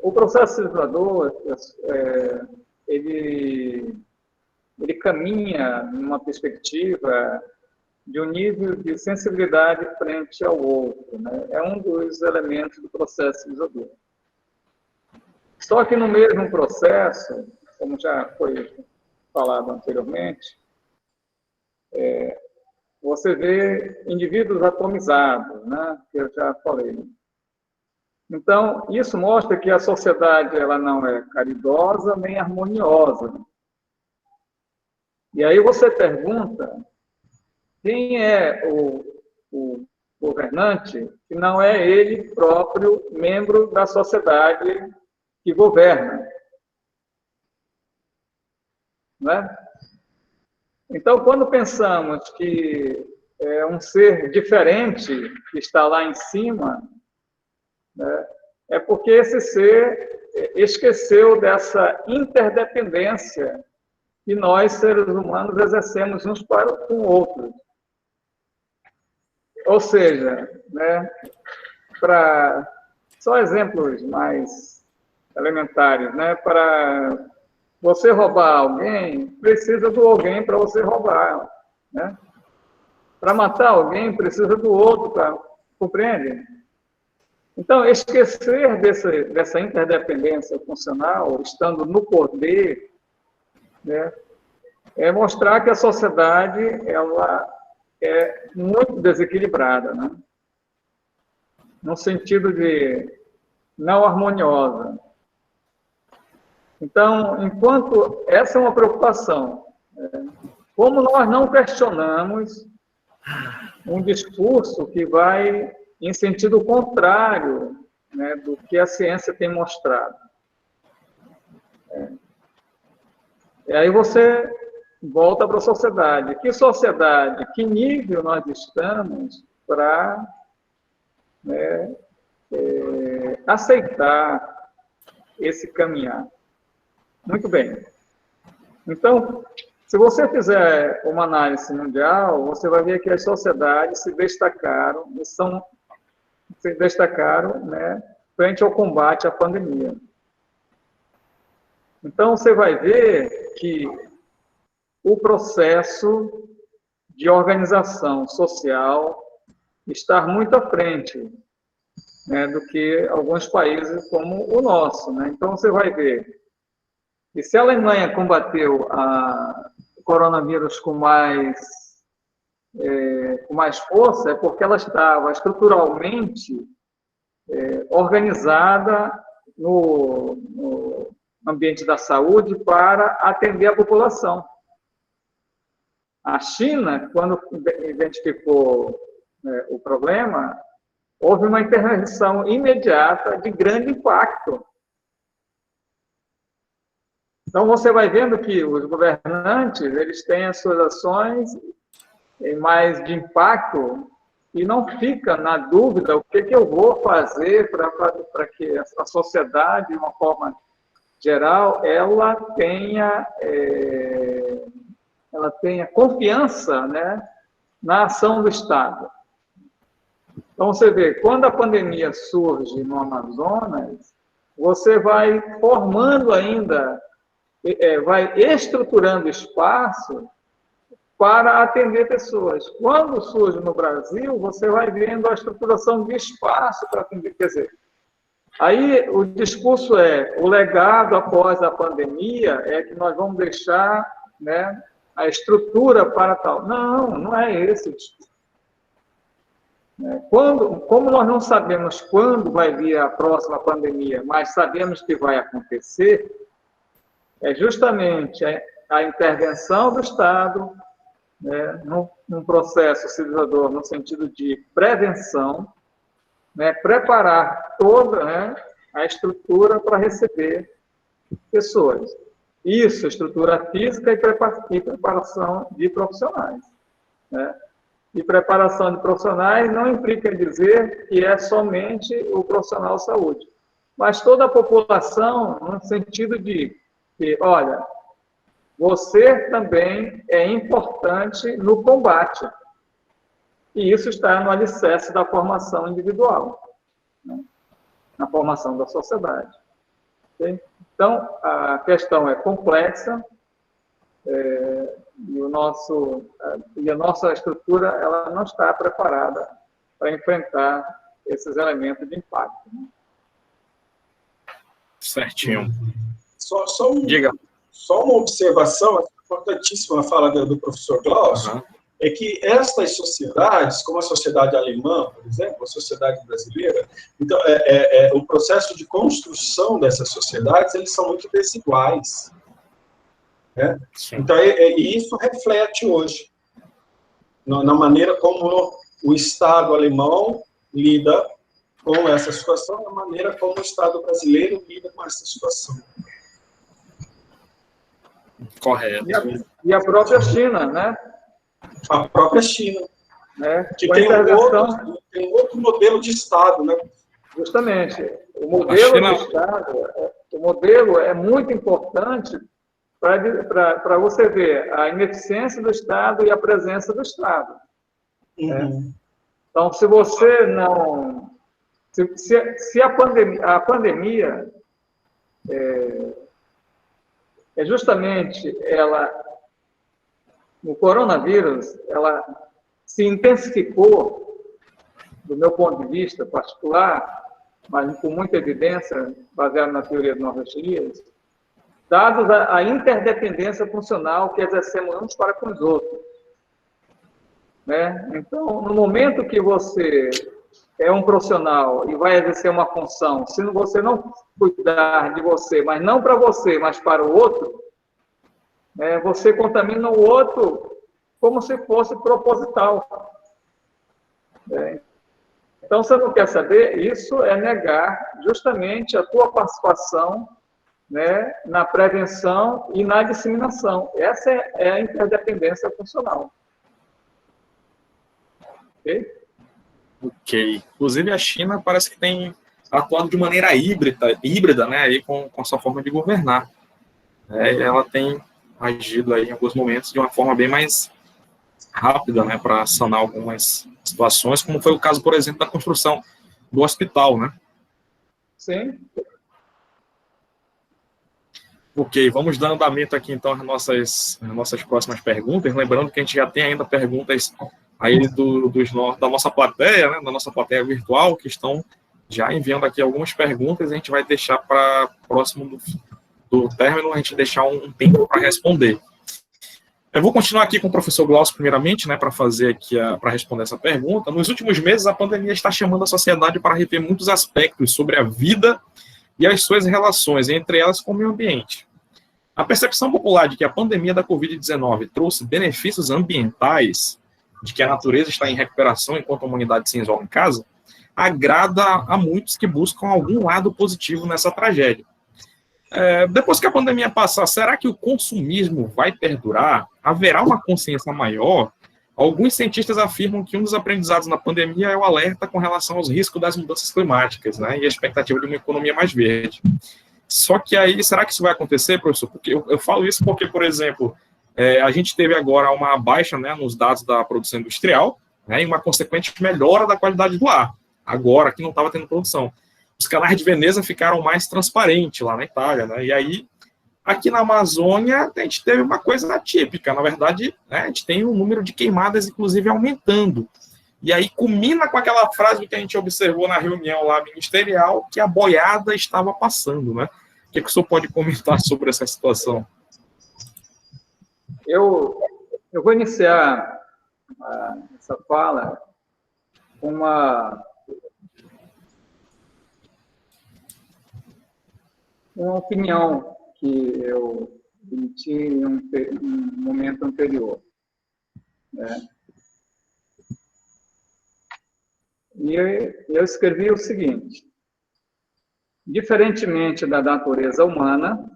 O processo civilizador, ele caminha numa perspectiva de um nível de sensibilidade frente ao outro, né? É um dos elementos do processo civilizador. Só que no mesmo processo, como já foi falado anteriormente, você vê indivíduos atomizados, né? Que eu já falei. Então, isso mostra que a sociedade ela não é caridosa nem harmoniosa. E aí você pergunta, quem é o governante que não é ele próprio membro da sociedade que governa? Né? Então, quando pensamos que é um ser diferente que está lá em cima, né, é porque esse ser esqueceu dessa interdependência que nós, seres humanos, exercemos uns para com outros. Ou seja, né, só exemplos mais elementares, né, para você roubar alguém, precisa do alguém para você roubar, né? Para matar alguém, precisa do outro, compreende? Então, esquecer dessa interdependência funcional, estando no poder, né, é mostrar que a sociedade ela é muito desequilibrada, né? No sentido de não harmoniosa. Então, enquanto essa é uma preocupação, como nós não questionamos um discurso que vai em sentido contrário, né, do que a ciência tem mostrado. E aí você volta para a sociedade. Que sociedade, que nível nós estamos para, né, aceitar esse caminhar? Muito bem. Então, se você fizer uma análise mundial, você vai ver que as sociedades se destacaram, né, frente ao combate à pandemia. Então, você vai ver que o processo de organização social está muito à frente, né, do que alguns países como o nosso, né? Então, você vai ver que se a Alemanha combateu o coronavírus com mais força, é porque ela estava estruturalmente organizada no ambiente da saúde para atender a população. A China, quando identificou o problema, houve uma intervenção imediata de grande impacto. Então, você vai vendo que os governantes, eles têm as suas ações mais de impacto e não fica na dúvida o que eu vou fazer para que a sociedade, de uma forma geral, ela tenha confiança, né, na ação do Estado. Então, você vê, quando a pandemia surge no Amazonas, você vai formando ainda, vai estruturando espaço para atender pessoas. Quando surge no Brasil, você vai vendo a estruturação de espaço para atender. Quer dizer, aí o discurso o legado após a pandemia é que nós vamos deixar, né, a estrutura para tal. Não é esse o discurso. Como nós não sabemos quando vai vir a próxima pandemia, mas sabemos que vai acontecer, é justamente a intervenção do Estado, né, num processo civilizador no sentido de prevenção, né, preparar toda, né, a estrutura para receber pessoas. Isso, estrutura física e preparação de profissionais. Né? E preparação de profissionais não implica dizer que é somente o profissional de saúde, mas toda a população, no sentido de que, olha, você também é importante no combate. E isso está no alicerce da formação individual, né? Na formação da sociedade. Okay? Então, a questão é complexa, e a nossa estrutura ela não está preparada para enfrentar esses elementos de impacto, né? Certinho. Diga. Só uma observação importantíssima na fala do professor Glaucio, é que estas sociedades, como a sociedade alemã, por exemplo, a sociedade brasileira, então, o processo de construção dessas sociedades, eles são muito desiguais. Né? Então, e isso reflete hoje na maneira como o Estado alemão lida com essa situação, na maneira como o Estado brasileiro lida com essa situação. Correto. E a própria China, né? A própria China. Né? Que tem outro modelo de Estado, né? Justamente. O modelo do Estado, o modelo é muito importante para você ver a ineficiência do Estado e a presença do Estado. Uhum. Né? Então, se você não... Se a pandemia é justamente o coronavírus, ela se intensificou, do meu ponto de vista particular, mas com muita evidência, baseada na teoria dos 9 dias, dados a interdependência funcional que exercemos uns para com os outros. Né? Então, no momento que você é um profissional e vai exercer uma função, se você não cuidar de você, mas não para você, mas para o outro, você contamina o outro como se fosse proposital. Então, você não quer saber, isso é negar justamente a tua participação, né, na prevenção e na disseminação. Essa é a interdependência funcional. Ok. Inclusive, a China parece que tem atuado de maneira híbrida, né, aí com a sua forma de governar. Ela tem agido aí, em alguns momentos de uma forma bem mais rápida, né, para sanar algumas situações, como foi o caso, por exemplo, da construção do hospital, né? Sim. Ok, vamos dar andamento aqui, então, às nossas próximas perguntas, lembrando que a gente já tem ainda perguntas aí da nossa plateia, né, da nossa plateia virtual, que estão já enviando aqui algumas perguntas, e a gente vai deixar para próximo do término, a gente deixar um tempo para responder. Eu vou continuar aqui com o professor Glaucio, primeiramente, né, para responder essa pergunta. Nos últimos meses, a pandemia está chamando a sociedade para rever muitos aspectos sobre a vida e as suas relações, entre elas com o meio ambiente. A percepção popular de que a pandemia da Covid-19 trouxe benefícios ambientais, de que a natureza está em recuperação enquanto a humanidade se isola em casa, agrada a muitos que buscam algum lado positivo nessa tragédia. Depois que a pandemia passar, será que o consumismo vai perdurar? Haverá uma consciência maior? Alguns cientistas afirmam que um dos aprendizados na pandemia é o alerta com relação aos riscos das mudanças climáticas, né, e a expectativa de uma economia mais verde. Só que aí, será que isso vai acontecer, professor? Porque eu falo isso porque, por exemplo, a gente teve agora uma baixa, né, nos dados da produção industrial, né, e uma consequente melhora da qualidade do ar. Agora, que não estava tendo produção. Os canais de Veneza ficaram mais transparentes lá na Itália, né? E aí, aqui na Amazônia, a gente teve uma coisa atípica. Na verdade, né, a gente tem o número de queimadas, inclusive, aumentando. E aí, culmina com aquela frase que a gente observou na reunião lá ministerial, que a boiada estava passando, né? O que o senhor pode comentar sobre essa situação? Eu vou iniciar essa fala com uma opinião que eu emiti em um momento anterior. Né? E eu escrevi o seguinte: diferentemente da natureza humana,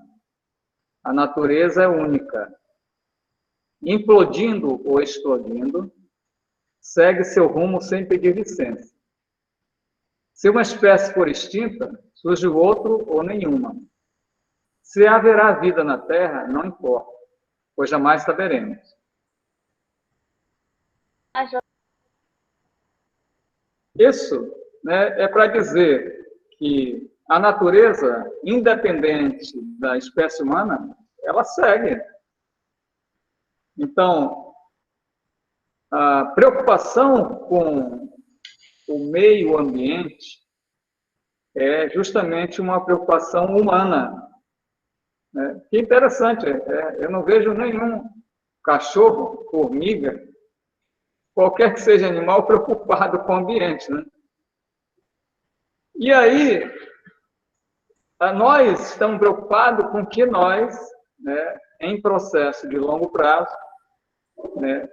a natureza é única. Implodindo ou explodindo, segue seu rumo sem pedir licença. Se uma espécie for extinta, surge outro ou nenhuma. Se haverá vida na Terra, não importa. pois jamais saberemos. Isso, né, é para dizer que a natureza, independente da espécie humana, ela segue. Então, a preocupação com o meio ambiente é justamente uma preocupação humana. Que interessante, eu não vejo nenhum cachorro, formiga, qualquer que seja animal, preocupado com o ambiente, né? E aí, nós estamos preocupados com que nós, né, em processo de longo prazo, né,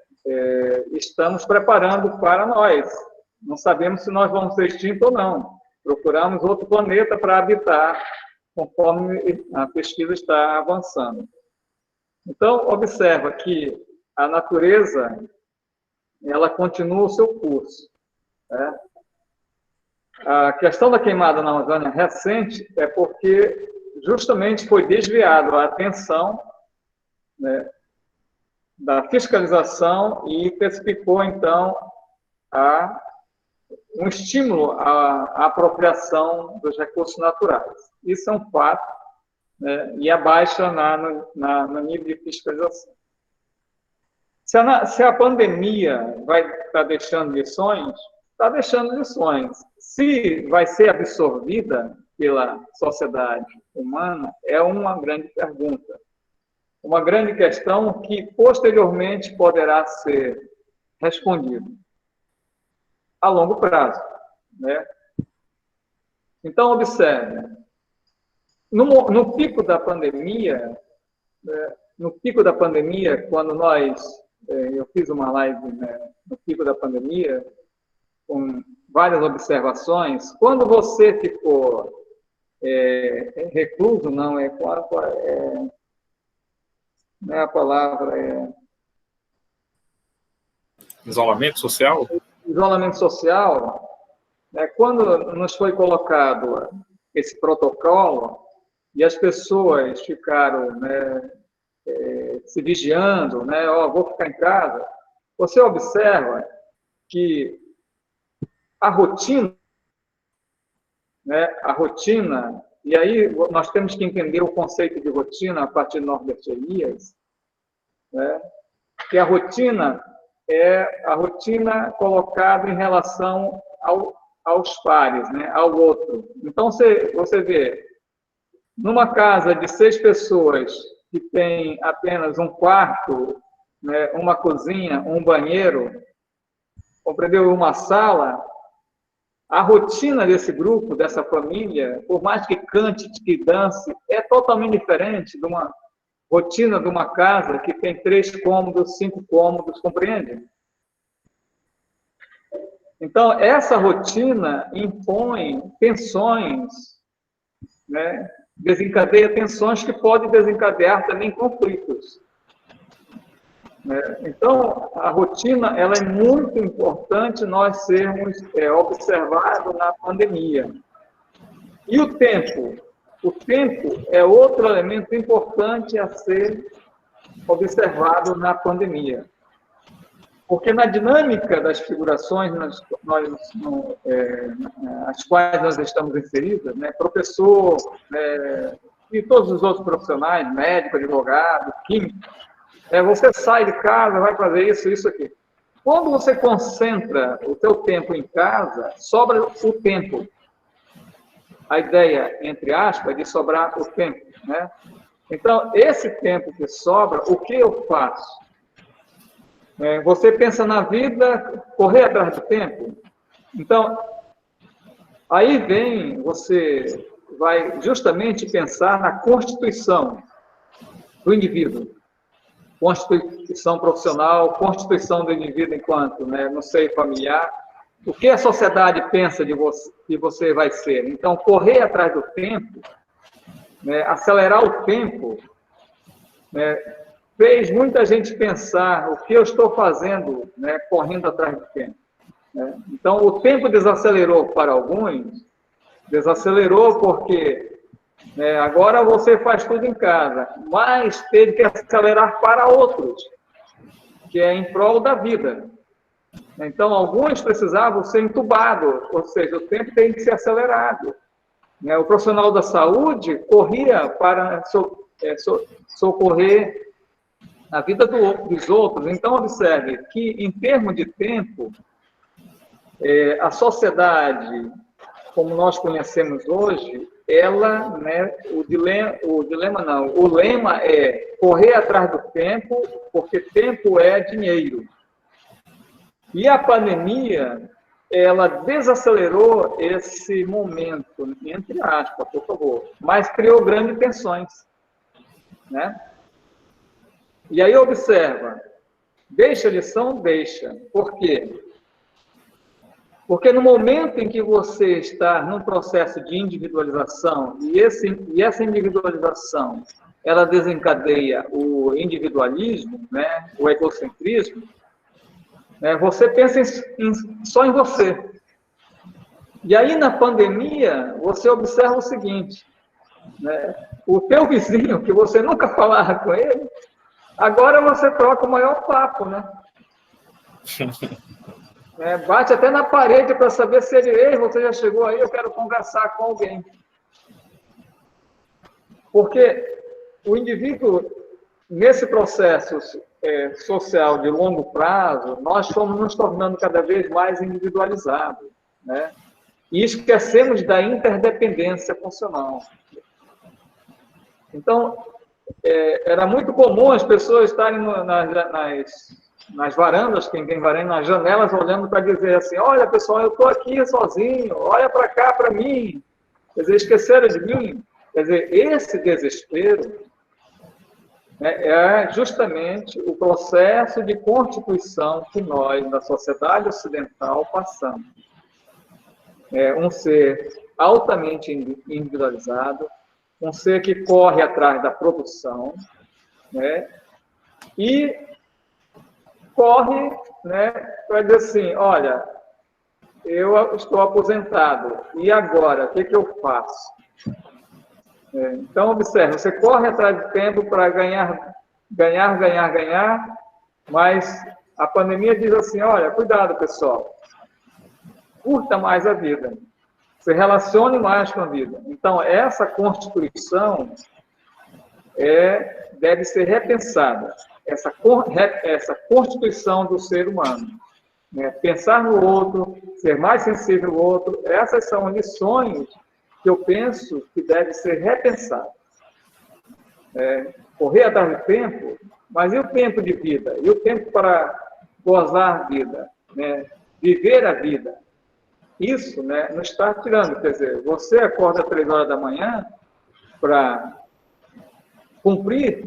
estamos preparando para nós. Não sabemos se nós vamos ser extintos ou não. Procuramos outro planeta para habitar, conforme a pesquisa está avançando. Então, observa que a natureza, ela continua o seu curso, né? A questão da queimada na Amazônia recente é porque justamente foi desviado a atenção, né, da fiscalização e intensificou, então, um estímulo à apropriação dos recursos naturais. Isso é um fato, né, e abaixa no nível de fiscalização. Se a pandemia vai estar deixando lições, está deixando lições. Se vai ser absorvida pela sociedade humana, é uma grande pergunta. Uma grande questão que, posteriormente, poderá ser respondida a longo prazo, né? Então, observe, no pico da pandemia, quando eu fiz uma live, né, no pico da pandemia, com várias observações, quando você ficou recluso, não é a palavra, isolamento social? Isolamento social, né, quando nos foi colocado esse protocolo e as pessoas ficaram, né, se vigiando, né, vou ficar em casa, você observa que a rotina, e aí nós temos que entender o conceito de rotina a partir de Norbert Elias, né, que a rotina é a rotina colocada em relação aos pares, né, ao outro. Então, você vê, numa casa de 6 pessoas que tem apenas um quarto, né, uma cozinha, um banheiro, compreendeu, uma sala, a rotina desse grupo, dessa família, por mais que cante, que dance, é totalmente diferente de uma rotina de uma casa que tem 3 cômodos, 5 cômodos, compreende? Então, essa rotina impõe tensões, né? Desencadeia tensões que podem desencadear também conflitos. Então, a rotina, ela é muito importante nós sermos observados na pandemia. E o tempo? O tempo é outro elemento importante a ser observado na pandemia. Porque na dinâmica das figurações as quais nós estamos inseridos, né, professor e todos os outros profissionais, médico, advogado, químico, você sai de casa, vai fazer isso aqui. Quando você concentra o seu tempo em casa, sobra o tempo. A ideia, entre aspas, é de sobrar o tempo, né? Então, esse tempo que sobra, o que eu faço? Você pensa na vida, correr atrás do tempo? Então, aí você vai justamente pensar na constituição do indivíduo. Constituição profissional, constituição do indivíduo enquanto, no seio familiar. O que a sociedade pensa de você, que você vai ser? Então, correr atrás do tempo, acelerar o tempo, fez muita gente pensar o que eu estou fazendo, correndo atrás do tempo. Então, o tempo desacelerou para alguns, desacelerou porque Agora você faz tudo em casa, mas teve que acelerar para outros, que é em prol da vida. Então, alguns precisavam ser entubados, ou seja, o tempo tem que ser acelerado. O profissional da saúde corria para socorrer a vida dos outros. Então, observe que, em termos de tempo, a sociedade, como nós conhecemos hoje, ela, o lema é correr atrás do tempo, porque tempo é dinheiro. E a pandemia, ela desacelerou esse momento, entre aspas, por favor, mas criou grandes tensões, né? E aí observa, deixa a lição? Deixa. Por quê? Porque no momento em que você está num processo de individualização, e essa individualização, ela desencadeia o individualismo, né, o egocentrismo, você pensa só em você. E aí, na pandemia, você observa o seguinte, o teu vizinho, que você nunca falava com ele, agora você troca o maior papo, né? Bate até na parede para saber se ele, ei, você já chegou aí, eu quero conversar com alguém. Porque o indivíduo, nesse processo social de longo prazo, nós fomos nos tornando cada vez mais individualizados, né? E esquecemos da interdependência funcional. Então, era muito comum as pessoas estarem nas varandas, quem tem varanda, nas janelas, olhando para dizer assim, olha, pessoal, eu estou aqui sozinho, olha para cá, para mim. Quer dizer, esqueceram de mim. Quer dizer, esse desespero é justamente o processo de constituição que nós, na sociedade ocidental, passamos. Um ser altamente individualizado, um ser que corre atrás da produção, e corre, para dizer assim, olha, eu estou aposentado, e agora, o que eu faço? Então, observe, você corre atrás de tempo para ganhar, mas a pandemia diz assim, olha, cuidado, pessoal, curta mais a vida, se relacione mais com a vida. Então, essa constituição deve ser repensada, essa constituição do ser humano. Pensar no outro, ser mais sensível ao outro, essas são lições que eu penso que deve ser repensado. Correr atrás do tempo, mas e o tempo de vida? E o tempo para gozar a vida? Viver a vida? Isso não está tirando. Quer dizer, você acorda às 3 horas da manhã para cumprir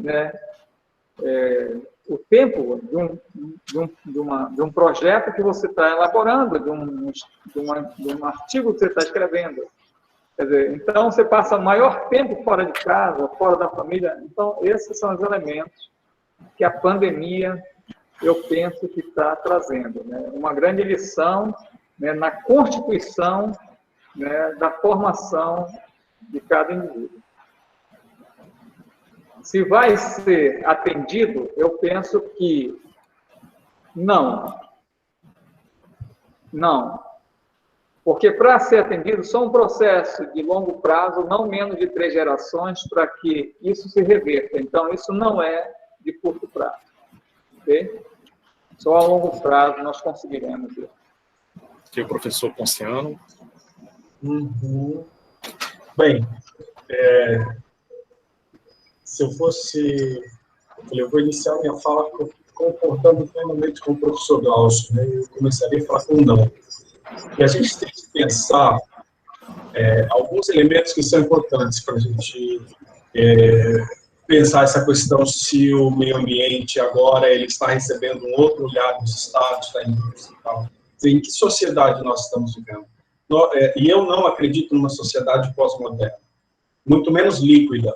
o tempo de um projeto que você está elaborando, de um artigo que você está escrevendo. Quer dizer, então, você passa maior tempo fora de casa, fora da família. Então, esses são os elementos que a pandemia, eu penso que está trazendo. Uma grande lição na constituição da formação de cada indivíduo. Se vai ser atendido, eu penso que não. Não. Porque para ser atendido, só um processo de longo prazo, não menos de 3 gerações, para que isso se reverta. Então, isso não é de curto prazo. Ok? Só a longo prazo nós conseguiremos isso. Aqui o professor Ponciano. Bem, se eu fosse... Eu vou iniciar minha fala concordando plenamente com o professor Glaucio, eu começaria a falar com não. E a gente tem que pensar alguns elementos que são importantes para a gente pensar essa questão se o meio ambiente agora ele está recebendo um outro olhar dos estados, da indústria e tal. Em que sociedade nós estamos vivendo? E eu não acredito numa sociedade pós-moderna, muito menos líquida.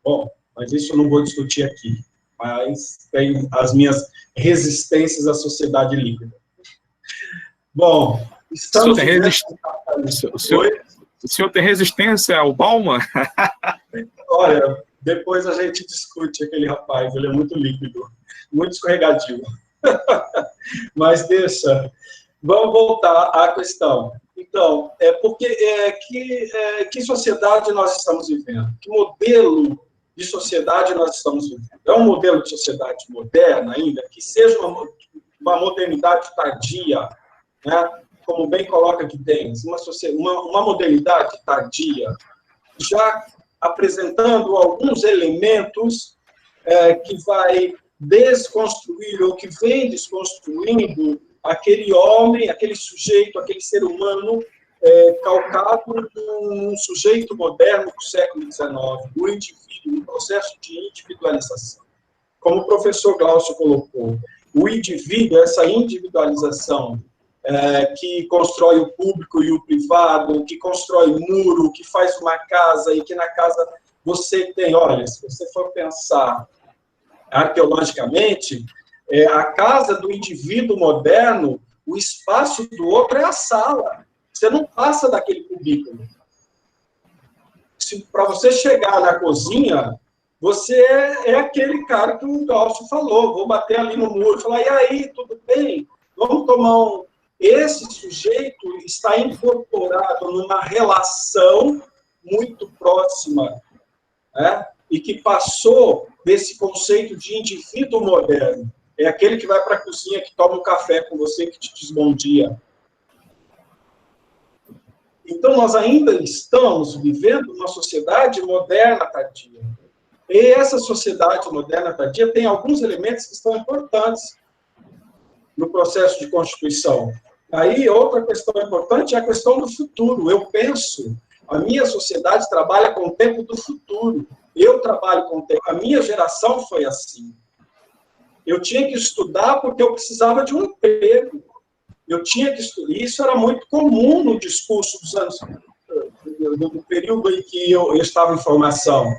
Bom, mas isso eu não vou discutir aqui, mas tem as minhas resistências à sociedade líquida. Bom, estamos... O senhor O senhor tem resistência ao Bauman? Olha, depois a gente discute aquele rapaz, ele é muito líquido, muito escorregadio. Mas deixa, vamos voltar à questão. Então, que sociedade nós estamos vivendo? Que modelo de sociedade nós estamos vivendo? É um modelo de sociedade moderna ainda, que seja uma modernidade tardia, né? Como bem coloca aqui Dennis, uma modernidade tardia, já apresentando alguns elementos que vai desconstruir, ou que vem desconstruindo aquele homem, aquele sujeito, aquele ser humano calcado num sujeito moderno do século XIX, o indivíduo, no processo de individualização. Como o professor Glaucio colocou, o indivíduo, essa individualização que constrói o público e o privado, que constrói muro, que faz uma casa, e que na casa você tem, olha, se você for pensar arqueologicamente, a casa do indivíduo moderno, o espaço do outro é a sala. Você não passa daquele cubículo. Para você chegar na cozinha, você é aquele cara que o Glaucio falou, vou bater ali no muro e falar, e aí, tudo bem? Vamos tomar Esse sujeito está incorporado numa relação muito próxima, né? E que passou desse conceito de indivíduo moderno. É aquele que vai para a cozinha, que toma um café com você, que te diz bom dia. Então, nós ainda estamos vivendo uma sociedade moderna tardia. E essa sociedade moderna tardia tem alguns elementos que são importantes no processo de constituição. Aí, outra questão importante é a questão do futuro. Eu penso, a minha sociedade trabalha com o tempo do futuro. Eu trabalho com o tempo. A minha geração foi assim. Eu tinha que estudar porque eu precisava de um emprego. Eu tinha que estudar. Isso era muito comum no discurso dos anos, do período em que eu estava em formação.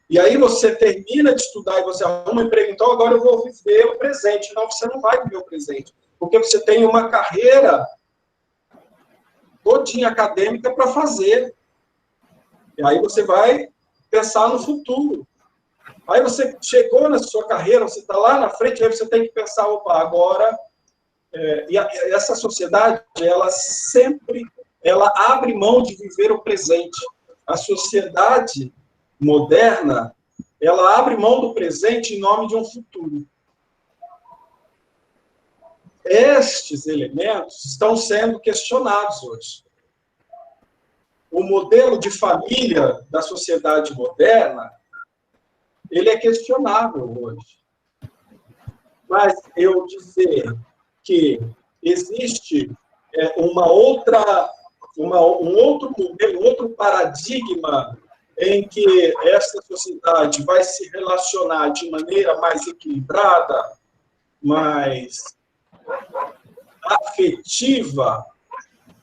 E aí você termina de estudar e você arruma um emprego, então agora eu vou viver o presente. Não, você não vai viver o presente, porque você tem uma carreira todinha acadêmica para fazer. E aí você vai pensar no futuro. Aí você chegou na sua carreira, você está lá na frente, aí você tem que pensar, opa, agora... essa sociedade, ela abre mão de viver o presente. A sociedade moderna, ela abre mão do presente em nome de um futuro. Estes elementos estão sendo questionados hoje. O modelo de família da sociedade moderna, ele é questionável hoje. Mas eu dizer que existe um outro modelo, um outro paradigma em que essa sociedade vai se relacionar de maneira mais equilibrada, mais afetiva,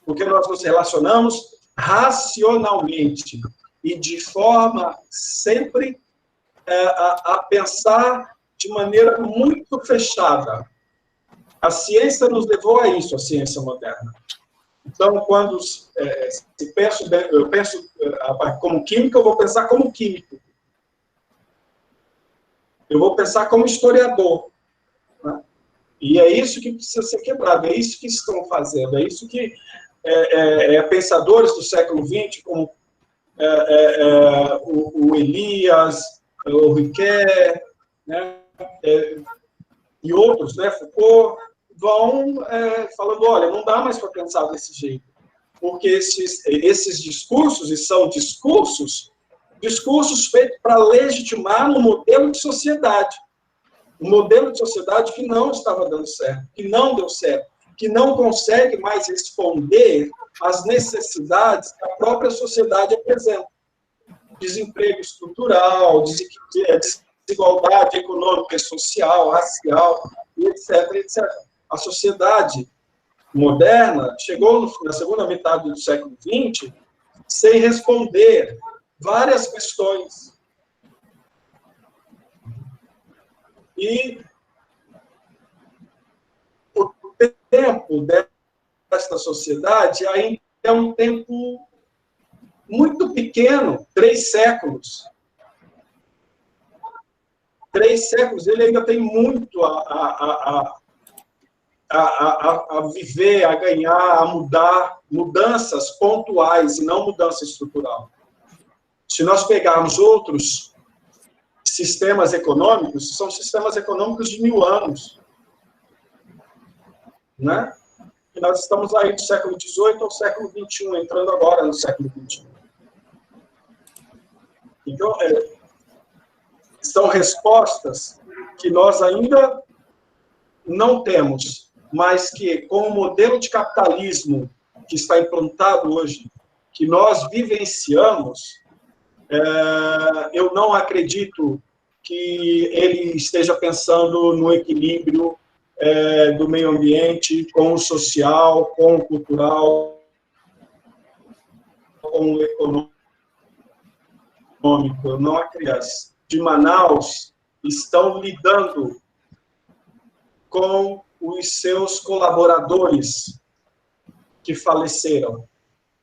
porque nós nos relacionamos racionalmente e de forma sempre a pensar de maneira muito fechada. A ciência nos levou a isso, a ciência moderna. Então, quando eu penso como químico, eu vou pensar como químico. Eu vou pensar como historiador. Né? E é isso que precisa ser quebrado, é isso que estão fazendo, é isso que pensadores do século XX, como o Elias, o Riquet, né? E outros, né? Foucault, vão falando, olha, não dá mais para pensar desse jeito, porque esses discursos, e são discursos feitos para legitimar um modelo de sociedade, um modelo de sociedade que não estava dando certo, que não deu certo, que não consegue mais responder às necessidades que a própria sociedade apresenta. Desemprego estrutural, desigualdade econômica e social, racial, etc, etc. A sociedade moderna chegou na segunda metade do século XX sem responder várias questões. E o tempo desta sociedade ainda é um tempo muito pequeno, 3 séculos. 3 séculos, ele ainda tem muito a viver, a ganhar, a mudar, mudanças pontuais e não mudança estrutural. Se nós pegarmos outros sistemas econômicos, são sistemas econômicos de 1000 anos. Né? E nós estamos aí do século XVIII ao século XXI, entrando agora no século XXI. Então, são respostas que nós ainda não temos, mas que, com o modelo de capitalismo que está implantado hoje, que nós vivenciamos, eu não acredito que ele esteja pensando no equilíbrio do meio ambiente com o social, com o cultural, com o econômico. Eu não acredito. De Manaus estão lidando com os seus colaboradores que faleceram.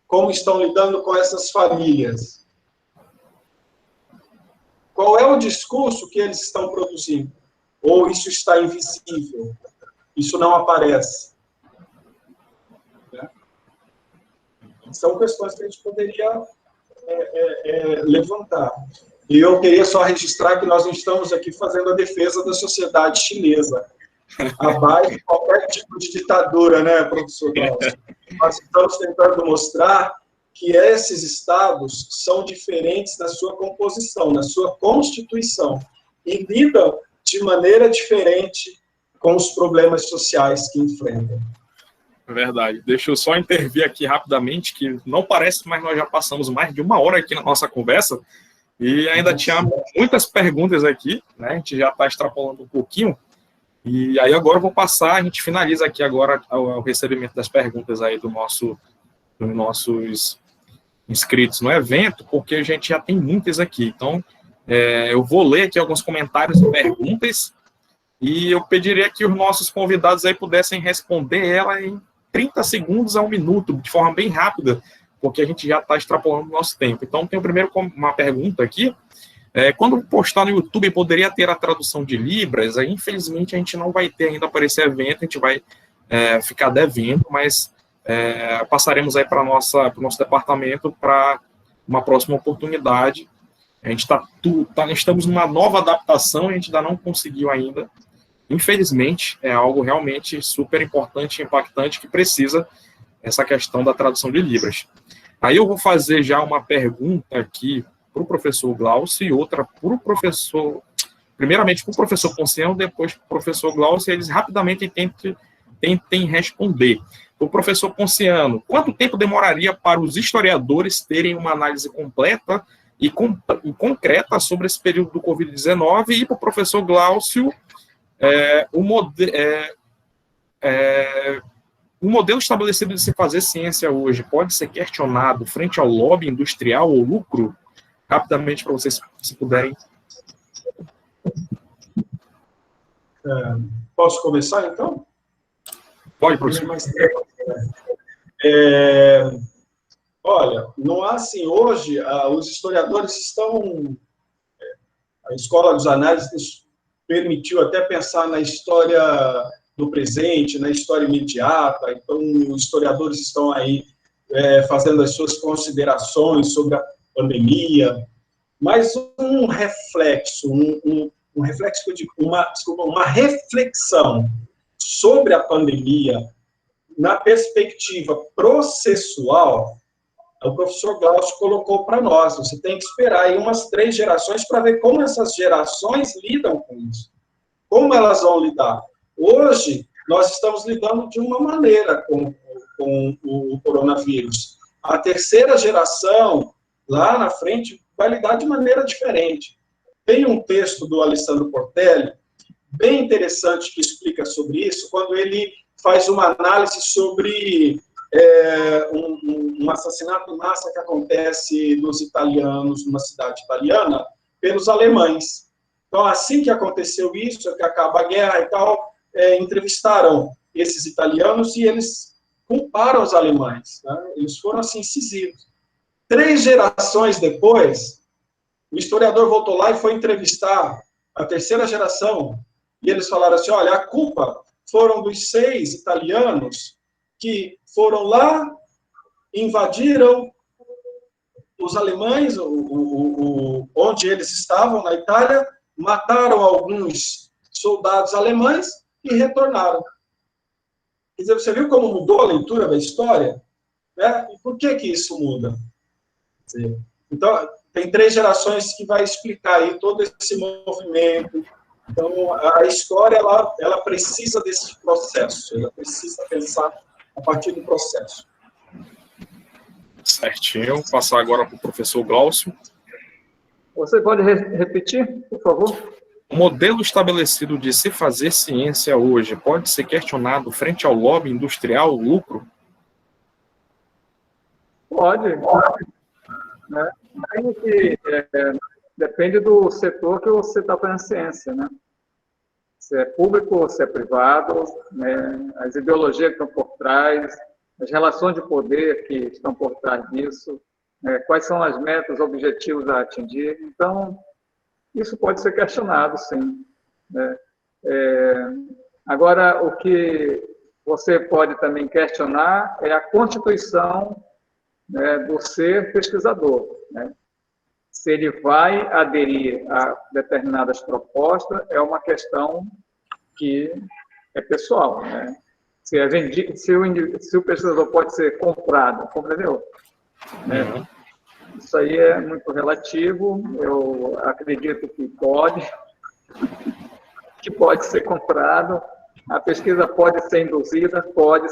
Como estão lidando com essas famílias? Qual é o discurso que eles estão produzindo? Ou isso está invisível? Isso não aparece? São questões que a gente poderia levantar. E eu queria só registrar que nós não estamos aqui fazendo a defesa da sociedade chinesa, abaixo de qualquer tipo de ditadura, né, professor Glaucio? Nós estamos tentando mostrar que esses estados são diferentes na sua composição, na sua constituição, e lidam de maneira diferente com os problemas sociais que enfrentam. Verdade. Deixa eu só intervir aqui rapidamente, que não parece, mas nós já passamos mais de 1 hora aqui na nossa conversa, e ainda tinha muitas perguntas aqui, né? A gente já está extrapolando um pouquinho, e aí agora eu vou passar, a gente finaliza aqui agora o recebimento das perguntas aí dos nossos inscritos no evento, porque a gente já tem muitas aqui. Então, eu vou ler aqui alguns comentários e perguntas, e eu pediria que os nossos convidados aí pudessem responder ela em 30 segundos a 1 minuto, de forma bem rápida, porque a gente já está extrapolando o nosso tempo. Então, tem primeiro uma pergunta aqui. Quando postar no YouTube, poderia ter a tradução de Libras? Aí, infelizmente, a gente não vai ter ainda para esse evento, a gente vai ficar devendo, mas passaremos aí para o nosso departamento para uma próxima oportunidade. A gente estamos numa nova adaptação, a gente ainda não conseguiu ainda. Infelizmente, é algo realmente super importante e impactante que precisa essa questão da tradução de Libras. Aí eu vou fazer já uma pergunta aqui para o professor Glaucio e outra para o professor, primeiramente para o professor Ponciano, depois para o professor Glaucio, e eles rapidamente tentem responder. O professor Ponciano, quanto tempo demoraria para os historiadores terem uma análise completa e concreta sobre esse período do Covid-19? E para o professor Glaucio, o modelo estabelecido de se fazer ciência hoje pode ser questionado frente ao lobby industrial ou lucro? Rapidamente, para vocês, se puderem. Posso começar, então? Pode, professor. Olha, não há assim, hoje, os historiadores estão... A Escola dos Análises nos permitiu até pensar na história do presente, na história imediata, então os historiadores estão aí fazendo as suas considerações sobre a pandemia, mas um reflexo, um reflexo que eu digo, uma reflexão sobre a pandemia na perspectiva processual, o professor Glaucio colocou para nós. Você tem que esperar aí umas 3 gerações para ver como essas gerações lidam com isso. Como elas vão lidar? Hoje, nós estamos lidando de uma maneira com o coronavírus. A 3ª geração, lá na frente, vai lidar de maneira diferente. Tem um texto do Alessandro Portelli, bem interessante, que explica sobre isso, quando ele faz uma análise sobre um assassinato em massa que acontece nos italianos, numa cidade italiana, pelos alemães. Então, assim que aconteceu isso, que acaba a guerra e tal, entrevistaram esses italianos e eles culparam os alemães. Né? Eles foram assim incisivos. 3 gerações depois, o historiador voltou lá e foi entrevistar a 3ª geração, e eles falaram assim, olha, a culpa foram dos 6 italianos que foram lá, invadiram os alemães, onde eles estavam, na Itália, mataram alguns soldados alemães e retornaram. Quer dizer, você viu como mudou a leitura da história? Né? E por que isso muda? Então, tem 3 gerações que vai explicar aí todo esse movimento. Então, a história, ela precisa desse processo, ela precisa pensar a partir do processo. Certinho. Vou passar agora para o professor Glaucio. Você pode repetir, por favor? O modelo estabelecido de se fazer ciência hoje pode ser questionado frente ao lobby industrial, lucro? Pode. Né? Depende do setor que você está fazendo ciência, né? Se é público ou se é privado, né? As ideologias que estão por trás, as relações de poder que estão por trás disso, né? Quais são as metas, objetivos a atingir. Então, isso pode ser questionado, sim. Né? Agora, o que você pode também questionar é a constituição, né, do ser pesquisador, né? Se ele vai aderir a determinadas propostas, é uma questão que é pessoal, né? Se é vendido, se o pesquisador pode ser comprado, compreendeu? Né? Isso aí é muito relativo, eu acredito que pode ser comprado, a pesquisa pode ser induzida, pode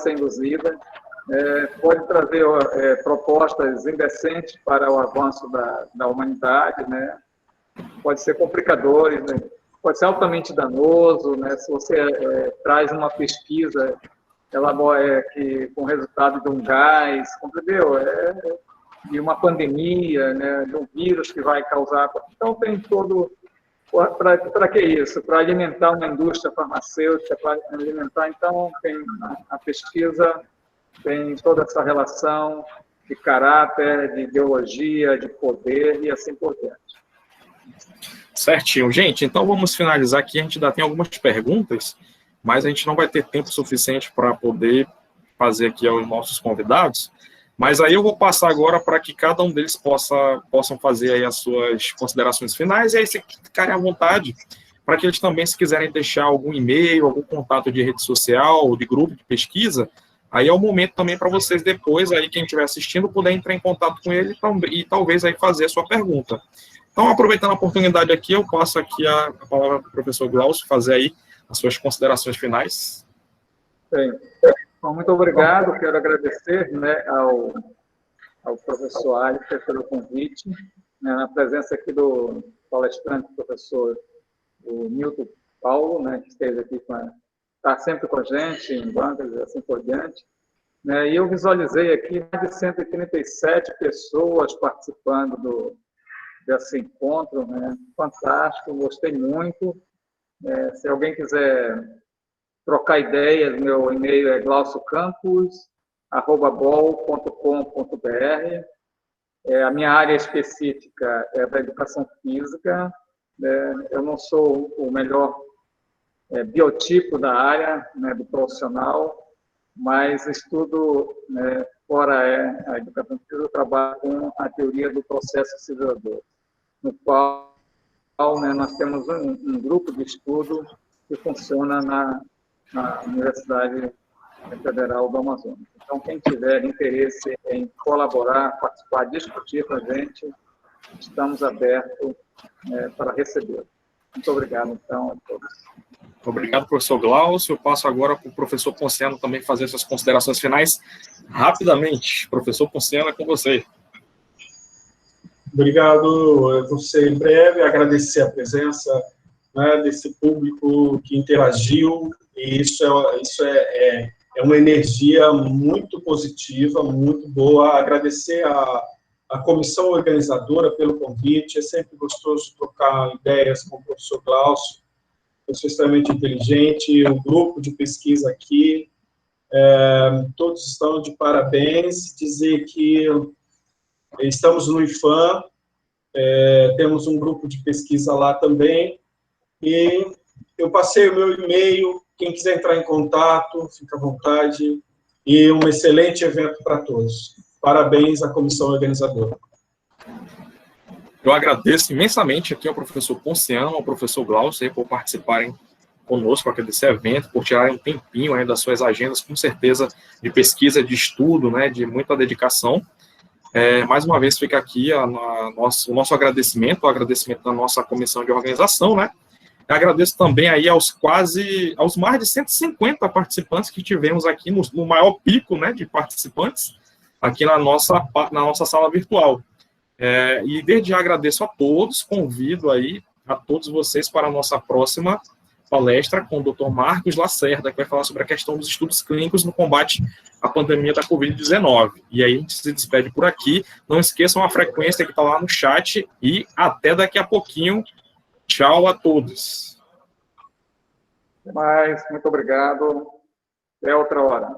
trazer propostas indecentes para o avanço da humanidade, né? Pode ser complicadores, né? Pode ser altamente danoso, né? Se você traz uma pesquisa com resultado de um gás, compreendeu? De uma pandemia, né? De um vírus que vai causar... Então, tem todo... Para que isso? Para alimentar uma indústria farmacêutica, para alimentar... Então, tem a pesquisa... tem toda essa relação de caráter, de ideologia, de poder e assim por diante. Certinho. Gente, então vamos finalizar aqui. A gente ainda tem algumas perguntas, mas a gente não vai ter tempo suficiente para poder fazer aqui aos nossos convidados. Mas aí eu vou passar agora para que cada um deles possam fazer aí as suas considerações finais, e aí se ficarem à vontade, para que eles também, se quiserem deixar algum e-mail, algum contato de rede social, de grupo de pesquisa, aí é o momento também para vocês depois, aí quem estiver assistindo, poder entrar em contato com ele e talvez aí fazer a sua pergunta. Então, aproveitando a oportunidade aqui, eu passo aqui a palavra para o professor Glaucio fazer aí as suas considerações finais. Bem, então, muito obrigado, quero agradecer, né, ao professor Alister pelo convite, né, na presença aqui do palestrante, professor Newton Paulo, né, que esteve aqui está sempre com a gente, em bancas e assim por diante. Né, e eu visualizei aqui mais de 137 pessoas participando desse encontro, né, fantástico, gostei muito. Se alguém quiser trocar ideias, meu e-mail é glauciocampus@bol.com.br. A minha área específica é da educação física. Eu não sou o melhor biotipo da área, né, do profissional, mas estudo, né, fora a educação física, eu trabalho com a teoria do processo civilizador, no qual, né, nós temos um grupo de estudo que funciona na Universidade Federal do Amazonas. Então, quem tiver interesse em colaborar, participar, discutir com a gente, estamos abertos para receber. Muito obrigado, então, a todos. Obrigado, professor Glaucio. Eu passo agora para o professor Ponciano também fazer suas considerações finais rapidamente. Professor Ponciano, é com você. Obrigado, eu vou ser breve, agradecer a presença, né, desse público que interagiu, e isso é uma energia muito positiva, muito boa. Agradecer a comissão organizadora pelo convite, é sempre gostoso trocar ideias com o professor Glaucio, pessoa extremamente inteligente, o grupo de pesquisa aqui, todos estão de parabéns, dizer que Estamos no IFAM, temos um grupo de pesquisa lá também, e eu passei o meu e-mail, quem quiser entrar em contato, fica à vontade, e um excelente evento para todos. Parabéns à comissão organizadora. Eu agradeço imensamente aqui ao professor Ponciano, ao professor Glaucio, por participarem conosco aqui desse evento, por tirarem um tempinho aí das suas agendas, com certeza, de pesquisa, de estudo, né, de muita dedicação. Mais uma vez fica aqui o nosso agradecimento, o agradecimento da nossa comissão de organização, né? Eu agradeço também aí aos mais de 150 participantes que tivemos aqui no maior pico, né, de participantes aqui na nossa sala virtual. E desde já agradeço a todos, convido aí a todos vocês para a nossa próxima palestra com o Dr. Marcos Lacerda, que vai falar sobre a questão dos estudos clínicos no combate à pandemia da Covid-19. E aí a gente se despede por aqui. Não esqueçam a frequência que está lá no chat e até daqui a pouquinho. Tchau a todos. Até mais, muito obrigado. Até outra hora.